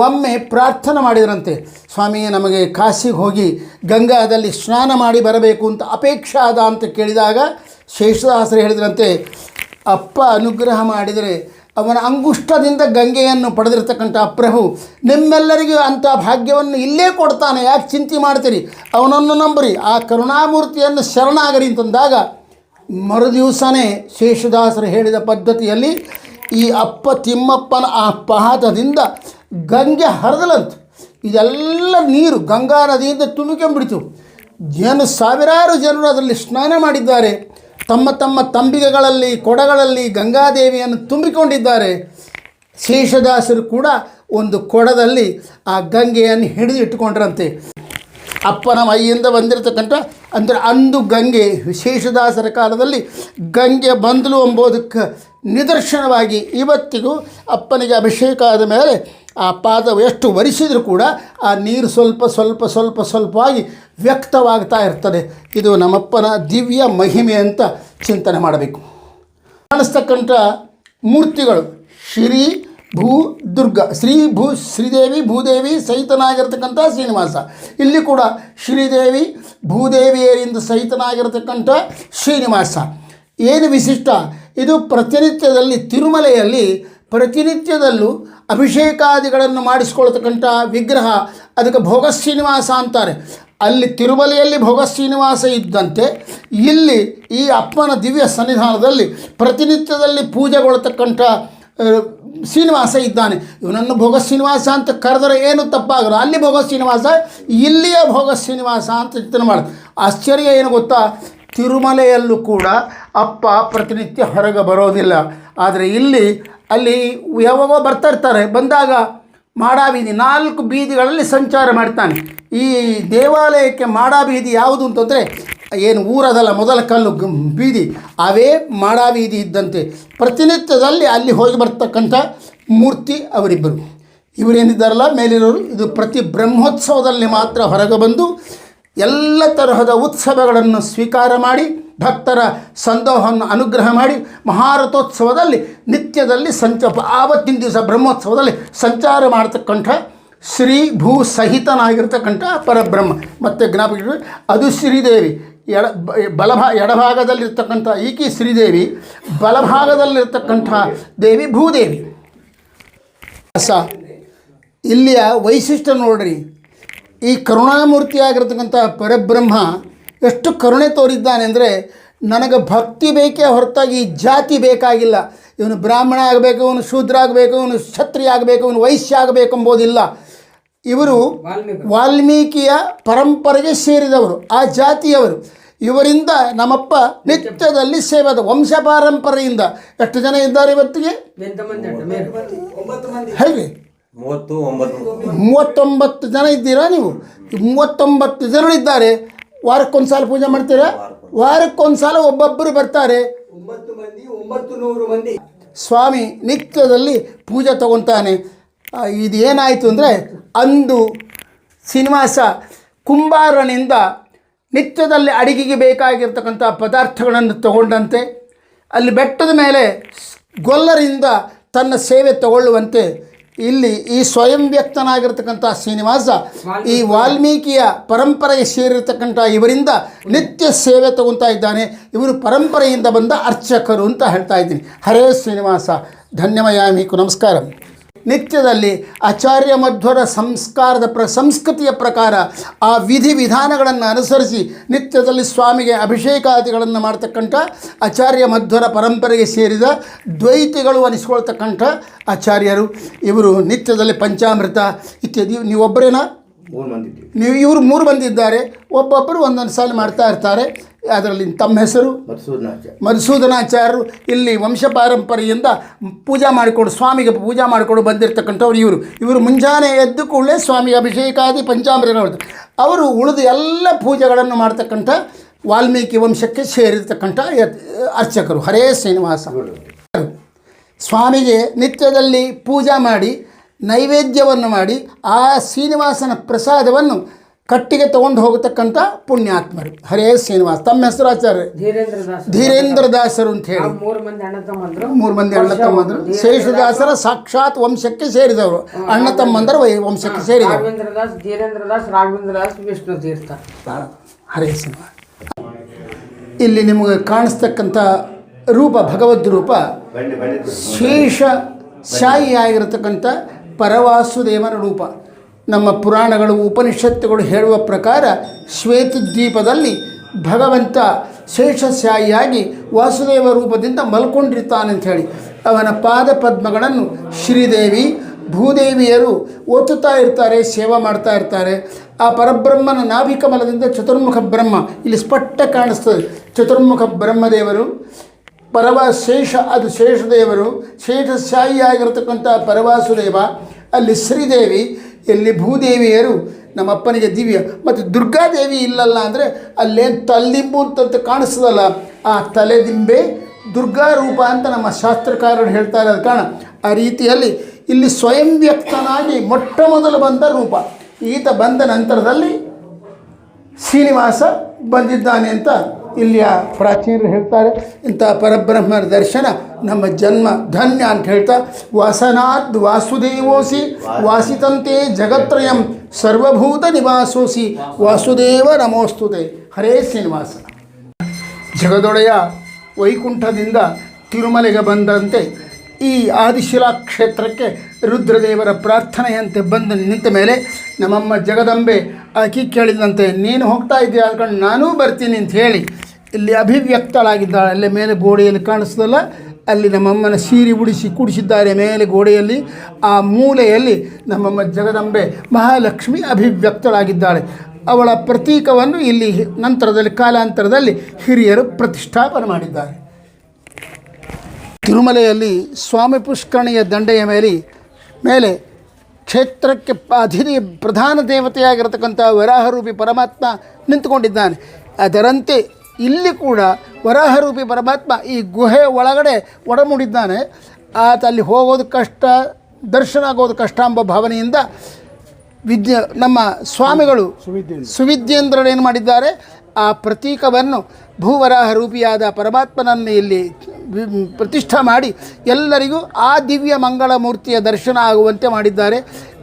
ಒಮ್ಮೆ ಪ್ರಾರ್ಥನೆ ಮಾಡಿದರಂತೆ, ಸ್ವಾಮಿ ನಮಗೆ ಕಾಶಿಗೆ ಹೋಗಿ ಗಂಗಾದಲ್ಲಿ ಸ್ನಾನ ಮಾಡಿ ಬರಬೇಕು ಅಂತ ಅಪೇಕ್ಷೆ ಆದ ಅಂತ ಕೇಳಿದಾಗ ಶೇಷದಾಸರು ಹೇಳಿದ್ರಂತೆ, ಅಪ್ಪ ಅನುಗ್ರಹ ಮಾಡಿದರೆ ಅವನ ಅಂಗುಷ್ಟದಿಂದ ಗಂಗೆಯನ್ನು ಪಡೆದಿರತಕ್ಕಂಥ ಪ್ರಭು ನಿಮ್ಮೆಲ್ಲರಿಗೂ ಅಂಥ ಭಾಗ್ಯವನ್ನು ಇಲ್ಲೇ ಕೊಡ್ತಾನೆ, ಯಾಕೆ ಚಿಂತೆ ಮಾಡ್ತೀರಿ, ಅವನನ್ನು ನಂಬರಿ, ಆ ಕರುಣಾಮೂರ್ತಿಯನ್ನು ಶರಣಾಗರಿ ಅಂತಂದಾಗ ಮರುದಿವಸನೇ ಶೇಷದಾಸರು ಹೇಳಿದ ಪದ್ಧತಿಯಲ್ಲಿ ಈ ಅಪ್ಪ ತಿಮ್ಮಪ್ಪನ ಆ ಪಾದದಿಂದ ಗಂಗೆ ಹರಿದಲಂತು. ಇದೆಲ್ಲ ನೀರು ಗಂಗಾ ನದಿಯಿಂದ ತುಂಬಿಕೊಂಡ್ಬಿಡ್ತು. ಸಾವಿರಾರು ಜನರು ಅದರಲ್ಲಿ ಸ್ನಾನ ಮಾಡಿದ್ದಾರೆ. ತಮ್ಮ ತಮ್ಮ ತಂಬಿಗೆಗಳಲ್ಲಿ ಕೊಡಗಳಲ್ಲಿ ಗಂಗಾದೇವಿಯನ್ನು ತುಂಬಿಕೊಂಡಿದ್ದಾರೆ. ಶೇಷದಾಸರು ಕೂಡ ಒಂದು ಕೊಡದಲ್ಲಿ ಆ ಗಂಗೆಯನ್ನು ಹಿಡಿದು ಇಟ್ಟುಕೊಂಡ್ರಂತೆ. ಅಪ್ಪನ ಮೈಯಿಂದ ಬಂದಿರತಕ್ಕಂಥ ಅಂದರೆ ಅಂದು ಗಂಗೆ ಶೇಷದಾಸರ ಕಾಲದಲ್ಲಿ ಗಂಗೆ ಬಂದಲು ಎಂಬುದಕ್ಕೆ ನಿದರ್ಶನವಾಗಿ ಇವತ್ತಿಗೂ ಅಪ್ಪನಿಗೆ ಅಭಿಷೇಕ ಆದ ಮೇಲೆ ಆ ಪಾದ ಎಷ್ಟು ಒರೆಸಿದರೂ ಕೂಡ ಆ ನೀರು ಸ್ವಲ್ಪವಾಗಿ ವ್ಯಕ್ತವಾಗ್ತಾ ಇರ್ತದೆ. ಇದು ನಮ್ಮಪ್ಪನ ದಿವ್ಯ ಮಹಿಮೆ ಅಂತ ಚಿಂತನೆ ಮಾಡಬೇಕು. ಕಾಣಿಸ್ತಕ್ಕಂಥ ಮೂರ್ತಿಗಳು ಶ್ರೀ ಭೂ ದುರ್ಗ, ಶ್ರೀದೇವಿ ಭೂದೇವಿ ಸಹಿತನಾಗಿರ್ತಕ್ಕಂಥ ಶ್ರೀನಿವಾಸ. ಇಲ್ಲಿ ಕೂಡ ಶ್ರೀದೇವಿ ಭೂದೇವಿಯರಿಂದ ಸಹಿತನಾಗಿರ್ತಕ್ಕಂಥ ಶ್ರೀನಿವಾಸ. ಏನು ವಿಶಿಷ್ಟ, ಇದು ಪ್ರತಿನಿತ್ಯದಲ್ಲಿ ತಿರುಮಲೆಯಲ್ಲಿ ಪ್ರತಿನಿತ್ಯದಲ್ಲೂ ಅಭಿಷೇಕಾದಿಗಳನ್ನು ಮಾಡಿಸ್ಕೊಳ್ತಕ್ಕಂಥ ವಿಗ್ರಹ, ಅದಕ್ಕೆ ಭೋಗ ಶ್ರೀನಿವಾಸ ಅಂತಾರೆ. ಅಲ್ಲಿ ತಿರುಮಲೆಯಲ್ಲಿ ಭೋಗ ಶ್ರೀನಿವಾಸ ಇದ್ದಂತೆ ಇಲ್ಲಿ ಈ ಅಪ್ಪನ ದಿವ್ಯ ಸನ್ನಿಧಾನದಲ್ಲಿ ಪ್ರತಿನಿತ್ಯದಲ್ಲಿ ಪೂಜೆಗೊಳ್ತಕ್ಕಂಥ ಶ್ರೀನಿವಾಸ ಇದ್ದಾನೆ. ಇವನನ್ನು ಭೋಗ ಶ್ರೀನಿವಾಸ ಅಂತ ಕರೆದರೆ ಏನು ತಪ್ಪಾಗಲ್ಲ. ಅಲ್ಲಿ ಭೋಗ ಶ್ರೀನಿವಾಸ, ಇಲ್ಲಿಯ ಭೋಗ ಶ್ರೀನಿವಾಸ ಅಂತ ಚಿಂತನೆ ಮಾಡೋದು. ಆಶ್ಚರ್ಯ ಏನು ಗೊತ್ತಾ, ತಿರುಮಲೆಯಲ್ಲೂ ಕೂಡ ಅಪ್ಪ ಪ್ರತಿನಿತ್ಯ ಹೊರಗೆ ಬರೋದಿಲ್ಲ. ಆದರೆ ಅಲ್ಲಿ ಯಾವಾಗೋ ಬರ್ತಾ ಇರ್ತಾರೆ. ಬಂದಾಗ ಮಾಡಾಬೀದಿ 4 ಬೀದಿಗಳಲ್ಲಿ ಸಂಚಾರ ಮಾಡ್ತಾನೆ. ಈ ದೇವಾಲಯಕ್ಕೆ ಮಾಡಾಬೀದಿ ಯಾವುದು ಅಂತಂದರೆ ಏನು ಊರದಲ್ಲ, ಮೊದಲ ಕಲ್ಲು ಬೀದಿ, ಅವೇ ಮಾಡಾಬೀದಿ ಇದ್ದಂತೆ. ಪ್ರತಿನಿತ್ಯದಲ್ಲಿ ಅಲ್ಲಿ ಹೋಗಿ ಬರ್ತಕ್ಕಂಥ ಮೂರ್ತಿ ಅವರಿಬ್ಬರು. ಇವರೇನಿದ್ದಾರಲ್ಲ ಮೇಲಿರೋರು, ಇದು ಪ್ರತಿ ಬ್ರಹ್ಮೋತ್ಸವದಲ್ಲಿ ಮಾತ್ರ ಹೊರಗೆ ಬಂದು ಎಲ್ಲ ತರಹದ ಉತ್ಸವಗಳನ್ನು ಸ್ವೀಕಾರ ಮಾಡಿ ಭಕ್ತರ ಸಂದೋಹವನ್ನು ಅನುಗ್ರಹ ಮಾಡಿ ಮಹಾರಥೋತ್ಸವದಲ್ಲಿ ನಿತ್ಯದಲ್ಲಿ ಆವತ್ತಿನ ದಿವಸ ಬ್ರಹ್ಮೋತ್ಸವದಲ್ಲಿ ಸಂಚಾರ ಮಾಡತಕ್ಕಂಥ ಶ್ರೀ ಭೂ ಸಹಿತನಾಗಿರ್ತಕ್ಕಂಥ ಪರಬ್ರಹ್ಮ. ಮತ್ತು ಜ್ಞಾಪಕ, ಅದು ಶ್ರೀದೇವಿ ಎಡಭಾಗದಲ್ಲಿರ್ತಕ್ಕಂಥ ಈಕಿ ಶ್ರೀದೇವಿ, ಬಲಭಾಗದಲ್ಲಿರ್ತಕ್ಕಂಥ ದೇವಿ ಭೂದೇವಿ. ಇಲ್ಲಿಯ ವೈಶಿಷ್ಟ್ಯ ನೋಡ್ರಿ, ಈ ಕರುಣಾಮೂರ್ತಿಯಾಗಿರ್ತಕ್ಕಂಥ ಪರಬ್ರಹ್ಮ ಎಷ್ಟು ಕರುಣೆ ತೋರಿದ್ದಾನೆ ಅಂದರೆ, ನನಗೆ ಭಕ್ತಿ ಬೇಕೇ ಹೊರತಾಗಿ ಜಾತಿ ಬೇಕಾಗಿಲ್ಲ. ಇವನು ಬ್ರಾಹ್ಮಣ ಆಗಬೇಕು, ಇವನು ಶೂದ್ರ ಆಗಬೇಕು, ಇವನು ಕ್ಷತ್ರಿಯ ಆಗಬೇಕು, ಇವನು ವೈಶ್ಯ ಆಗಬೇಕು ಎಂಬುದಿಲ್ಲ. ಇವರು ವಾಲ್ಮೀಕಿಯ ಪರಂಪರೆಗೆ ಸೇರಿದವರು, ಆ ಜಾತಿಯವರು. ಇವರಿಂದ ನಮ್ಮಪ್ಪ ನಿತ್ಯದಲ್ಲಿ ಸೇವದ ವಂಶ ಪಾರಂಪರೆಯಿಂದ ಎಷ್ಟು ಜನ ಇದ್ದಾರೆ ಇವತ್ತಿಗೆ? ಹೇಗೆ 39 ಜನ ಇದ್ದೀರಾ ನೀವು? 39 ಜನರಿದ್ದಾರೆ. ವಾರಕ್ಕೊಂದು ಸಲ ಪೂಜೆ ಮಾಡ್ತೀರಾ? ವಾರಕ್ಕೊಂದು ಸಲ ಒಬ್ಬೊಬ್ಬರು ಬರ್ತಾರೆ. 900 ಮಂದಿ ಸ್ವಾಮಿ ನಿತ್ಯದಲ್ಲಿ ಪೂಜೆ ತಗೊತಾನೆ. ಇದು ಏನಾಯಿತು ಅಂದರೆ, ಅಂದು ಶ್ರೀನಿವಾಸ ಕುಂಬಾರನಿಂದ ನಿತ್ಯದಲ್ಲಿ ಅಡಿಗೆಗೆ ಬೇಕಾಗಿರ್ತಕ್ಕಂಥ ಪದಾರ್ಥಗಳನ್ನು ತಗೊಂಡಂತೆ, ಅಲ್ಲಿ ಬೆಟ್ಟದ ಮೇಲೆ ಗೊಲ್ಲರಿಂದ ತನ್ನ ಸೇವೆ ತಗೊಳ್ಳುವಂತೆ ಇಲ್ಲಿ ಈ ಸ್ವಯಂ ವ್ಯಕ್ತನಾಗಿರ್ತಕ್ಕಂಥ ಶ್ರೀನಿವಾಸ ಈ ವಾಲ್ಮೀಕಿಯ ಪರಂಪರೆಗೆ ಸೇರಿರ್ತಕ್ಕಂಥ ಇವರಿಂದ ನಿತ್ಯ ಸೇವೆ ತಗೊತಾ ಇದ್ದಾನೆ. ಇವರು ಪರಂಪರೆಯಿಂದ ಬಂದ ಅರ್ಚಕರು ಅಂತ ಹೇಳ್ತಾ ಇದ್ದೀನಿ. ಹರೇ ಶ್ರೀನಿವಾಸ, ಧನ್ಯಮಯಾಮಿಕು ನಮಸ್ಕಾರ. ನಿತ್ಯದಲ್ಲಿ ಆಚಾರ್ಯ ಮಧ್ವರ ಸಂಸ್ಕಾರದ ಸಂಸ್ಕೃತಿಯ ಪ್ರಕಾರ ಆ ವಿಧಿವಿಧಾನಗಳನ್ನು ಅನುಸರಿಸಿ ನಿತ್ಯದಲ್ಲಿ ಸ್ವಾಮಿಗೆ ಅಭಿಷೇಕಾದಿಗಳನ್ನು ಮಾಡ್ತಕ್ಕಂಥ ಆಚಾರ್ಯ ಮಧ್ವರ ಪರಂಪರೆಗೆ ಸೇರಿದ ದ್ವೈತಿಗಳು ಅನಿಸ್ಕೊಳ್ತಕ್ಕಂಥ ಆಚಾರ್ಯರು ಇವರು. ನಿತ್ಯದಲ್ಲಿ ಪಂಚಾಮೃತ ಇತ್ಯಾದಿ. ನೀವೊಬ್ಬರೇನಾ? ಇವರು 3 ಬಂದಿದ್ದಾರೆ. ಒಬ್ಬೊಬ್ಬರು ಒಂದೊಂದು ಸಾಲ ಮಾಡ್ತಾ ಇರ್ತಾರೆ. ಅದರಲ್ಲಿ ತಮ್ಮ ಹೆಸರು ಮಧುಸೂದನಾಚಾರ್ಯರು. ಇಲ್ಲಿ ವಂಶ ಪಾರಂಪರೆಯಿಂದ ಪೂಜಾ ಮಾಡಿಕೊಂಡು ಸ್ವಾಮಿಗೆ ಪೂಜಾ ಮಾಡಿಕೊಂಡು ಬಂದಿರತಕ್ಕಂಥವ್ರು ಇವರು ಮುಂಜಾನೆ ಎದ್ದು ಕೂಡಲೇ ಸ್ವಾಮಿಗೆ ಅಭಿಷೇಕಾದಿ ಪಂಚಾಮೃತ ಮಾಡ್ತಾರೆ. ಅವರು ಉಳಿದು ಎಲ್ಲ ಪೂಜೆಗಳನ್ನು ಮಾಡ್ತಕ್ಕಂಥ ವಾಲ್ಮೀಕಿ ವಂಶಕ್ಕೆ ಸೇರಿರ್ತಕ್ಕಂಥ ಅರ್ಚಕರು. ಹರೇ ಶ್ರೀನಿವಾಸ. ಸ್ವಾಮಿಗೆ ನಿತ್ಯದಲ್ಲಿ ಪೂಜಾ ಮಾಡಿ ನೈವೇದ್ಯವನ್ನು ಮಾಡಿ ಆ ಶ್ರೀನಿವಾಸನ ಪ್ರಸಾದವನ್ನು ಕಟ್ಟಿಗೆ ತೊಗೊಂಡು ಹೋಗತಕ್ಕಂಥ ಪುಣ್ಯಾತ್ಮರು. ಹರೇ ಶ್ರೀನಿವಾಸ. ತಮ್ಮ ಹೆಸರು ಆಚಾರ್ಯ? ಧೀರೇಂದ್ರ ದಾಸರು ಅಂತ ಹೇಳಿ 3 ಮಂದಿ ಅಣ್ಣ ತಮ್ಮಂದರು. ಶೇಷದಾಸರ ಸಾಕ್ಷಾತ್ ವಂಶಕ್ಕೆ ಸೇರಿದವರು, ಅಣ್ಣ ತಮ್ಮಂದರ ವಂಶಕ್ಕೆ ಸೇರಿದವರು. ಹರೇ ಶ್ರೀನಿವಾಸ. ಇಲ್ಲಿ ನಿಮಗೆ ಕಾಣಿಸ್ತಕ್ಕಂಥ ರೂಪ ಭಗವದ್ ರೂಪ ಶೇಷ ಶಾಹಿಯಾಗಿರತಕ್ಕಂಥ ಪರವಾಸುದೇವನ ರೂಪ. ನಮ್ಮ ಪುರಾಣಗಳು ಉಪನಿಷತ್ತುಗಳು ಹೇಳುವ ಪ್ರಕಾರ ಶ್ವೇತದ್ವೀಪದಲ್ಲಿ ಭಗವಂತ ಶೇಷಶಾಹಿಯಾಗಿ ವಾಸುದೇವ ರೂಪದಿಂದ ಮಲ್ಕೊಂಡಿರ್ತಾನೆ ಅಂಥೇಳಿ ಅವನ ಪಾದ ಪದ್ಮಗಳನ್ನು ಶ್ರೀದೇವಿ ಭೂದೇವಿಯರು ಒತ್ತುತ್ತಾ ಇರ್ತಾರೆ, ಸೇವಾ ಮಾಡ್ತಾ ಇರ್ತಾರೆ. ಆ ಪರಬ್ರಹ್ಮನ ನಾಭಿಕಮಲದಿಂದ ಚತುರ್ಮುಖ ಬ್ರಹ್ಮ ಇಲ್ಲಿ ಸ್ಪಷ್ಟ ಕಾಣಿಸ್ತದೆ. ಚತುರ್ಮುಖ ಬ್ರಹ್ಮದೇವರು, ಶೇಷ ಅದು ಶೇಷದೇವರು, ಶೇಷಶಾಹಿಯಾಗಿರತಕ್ಕಂಥ ಪರವಾಸುದೇವ, ಅಲ್ಲಿ ಶ್ರೀದೇವಿ, ಇಲ್ಲಿ ಭೂದೇವಿಯರು ನಮ್ಮಪ್ಪನಿಗೆ ದಿವ್ಯ. ಮತ್ತು ದುರ್ಗಾದೇವಿ ಇಲ್ಲಲ್ಲ ಅಂದರೆ ಅಲ್ಲೇನು ತಲೆದಿಂಬು ಅಂತ ಕಾಣಿಸ್ತದಲ್ಲ, ಆ ತಲೆದಿಂಬೆ ದುರ್ಗಾ ರೂಪ ಅಂತ ನಮ್ಮ ಶಾಸ್ತ್ರಕಾರರು ಹೇಳ್ತಾರೆ. ಅದು ಕಾರಣ ಆ ರೀತಿಯಲ್ಲಿ ಇಲ್ಲಿ ಸ್ವಯಂ ವ್ಯಕ್ತನಾಗಿ ಮೊಟ್ಟ ಮೊದಲು ಬಂದ ರೂಪ. ಈತ ಬಂದ ನಂತರದಲ್ಲಿ ಶ್ರೀನಿವಾಸ ಬಂದಿದ್ದಾನೆ ಅಂತ ಇಲ್ಲಿಯ ಪ್ರಾಚೀನರು ಹೇಳ್ತಾರೆ. ಇಂಥ ಪರಬ್ರಹ್ಮನ ದರ್ಶನ ನಮ್ಮ ಜನ್ಮ ಧನ್ಯ ಅಂತ ಹೇಳ್ತಾ, ವಾಸನಾದ್ ವಾಸುದೇವೋಸಿ ವಾಸಿತಂತೆ ಜಗತ್ರಯಂ ಸರ್ವಭೂತ ನಿವಾಸೋಸಿ ವಾಸುದೇವ ನಮೋಸ್ತುತೆ. ಹರೇ ಶ್ರೀನಿವಾಸ. ಜಗದೊಡೆಯ ವೈಕುಂಠದಿಂದ ತಿರುಮಲೆಗೆ ಬಂದಂತೆ ಈ ಆದಿಶಿಲಾ ಕ್ಷೇತ್ರಕ್ಕೆ ರುದ್ರದೇವರ ಪ್ರಾರ್ಥನೆಯಂತೆ ಬಂದು ನಿಂತ ಮೇಲೆ ನಮ್ಮಮ್ಮ ಜಗದಂಬೆ ಆಕಿ ಕೇಳಿದಂತೆ, ನೀನು ಹೋಗ್ತಾ ಇದ್ದೀಯ ಅಂದ್ಕೊಂಡು ನಾನೂ ಬರ್ತೀನಿ ಅಂತ ಹೇಳಿ ಇಲ್ಲಿ ಅಭಿವ್ಯಕ್ತಳಾಗಿದ್ದಾಳೆ. ಅಲ್ಲೇ ಮೇಲೆ ಗೋಡೆಯಲ್ಲಿ ಕಾಣಿಸ್ತದಲ್ಲ, ಅಲ್ಲಿ ನಮ್ಮಮ್ಮನ ಸೀರೆ ಉಡಿಸಿ ಕೂಡಿಸಿದ್ದಾರೆ ಮೇಲೆ ಗೋಡೆಯಲ್ಲಿ. ಆ ಮೂಲೆಯಲ್ಲಿ ನಮ್ಮಮ್ಮ ಜಗದಂಬೆ ಮಹಾಲಕ್ಷ್ಮಿ ಅಭಿವ್ಯಕ್ತಳಾಗಿದ್ದಾಳೆ. ಅವಳ ಪ್ರತೀಕವನ್ನು ಇಲ್ಲಿ ನಂತರದಲ್ಲಿ ಕಾಲಾಂತರದಲ್ಲಿ ಹಿರಿಯರು ಪ್ರತಿಷ್ಠಾಪನೆ ಮಾಡಿದ್ದಾರೆ. ತಿರುಮಲೆಯಲ್ಲಿ ಸ್ವಾಮಿ ಪುಷ್ಕರಣಿಯ ದಂಡೆಯ ಮೇಲೆ ಕ್ಷೇತ್ರಕ್ಕೆ ಪ್ರಧಾನ ದೇವತೆಯಾಗಿರತಕ್ಕಂಥ ವರಾಹರೂಪಿ ಪರಮಾತ್ಮ ನಿಂತುಕೊಂಡಿದ್ದಾನೆ. ಅದರಂತೆ ಇಲ್ಲಿ ಕೂಡ ವರಾಹರೂಪಿ ಪರಮಾತ್ಮ ಈ ಗುಹೆ ಒಳಗಡೆ ಒಡಮೂಡಿದ್ದಾನೆ. ಆತ ಅಲ್ಲಿ ಹೋಗೋದು ಕಷ್ಟ, ದರ್ಶನ ಆಗೋದು ಕಷ್ಟ ಎಂಬ ಭಾವನೆಯಿಂದ ನಮ್ಮ ಸ್ವಾಮಿಗಳು ಸುವಿದ್ಯೇಂದ್ರರು ಏನು ಮಾಡಿದ್ದಾರೆ, ಆ ಪ್ರತೀಕವನ್ನು ಭೂವರಾಹ ರೂಪಿಯಾದ ಪರಮಾತ್ಮನನ್ನು ಇಲ್ಲಿ ಪ್ರತಿಷ್ಠಾ ಮಾಡಿ ಎಲ್ಲರಿಗೂ ಆ ದಿವ್ಯ ಮಂಗಳ ಮೂರ್ತಿಯ ದರ್ಶನ ಆಗುವಂತೆ ಮಾಡಿದ್ದಾರೆ.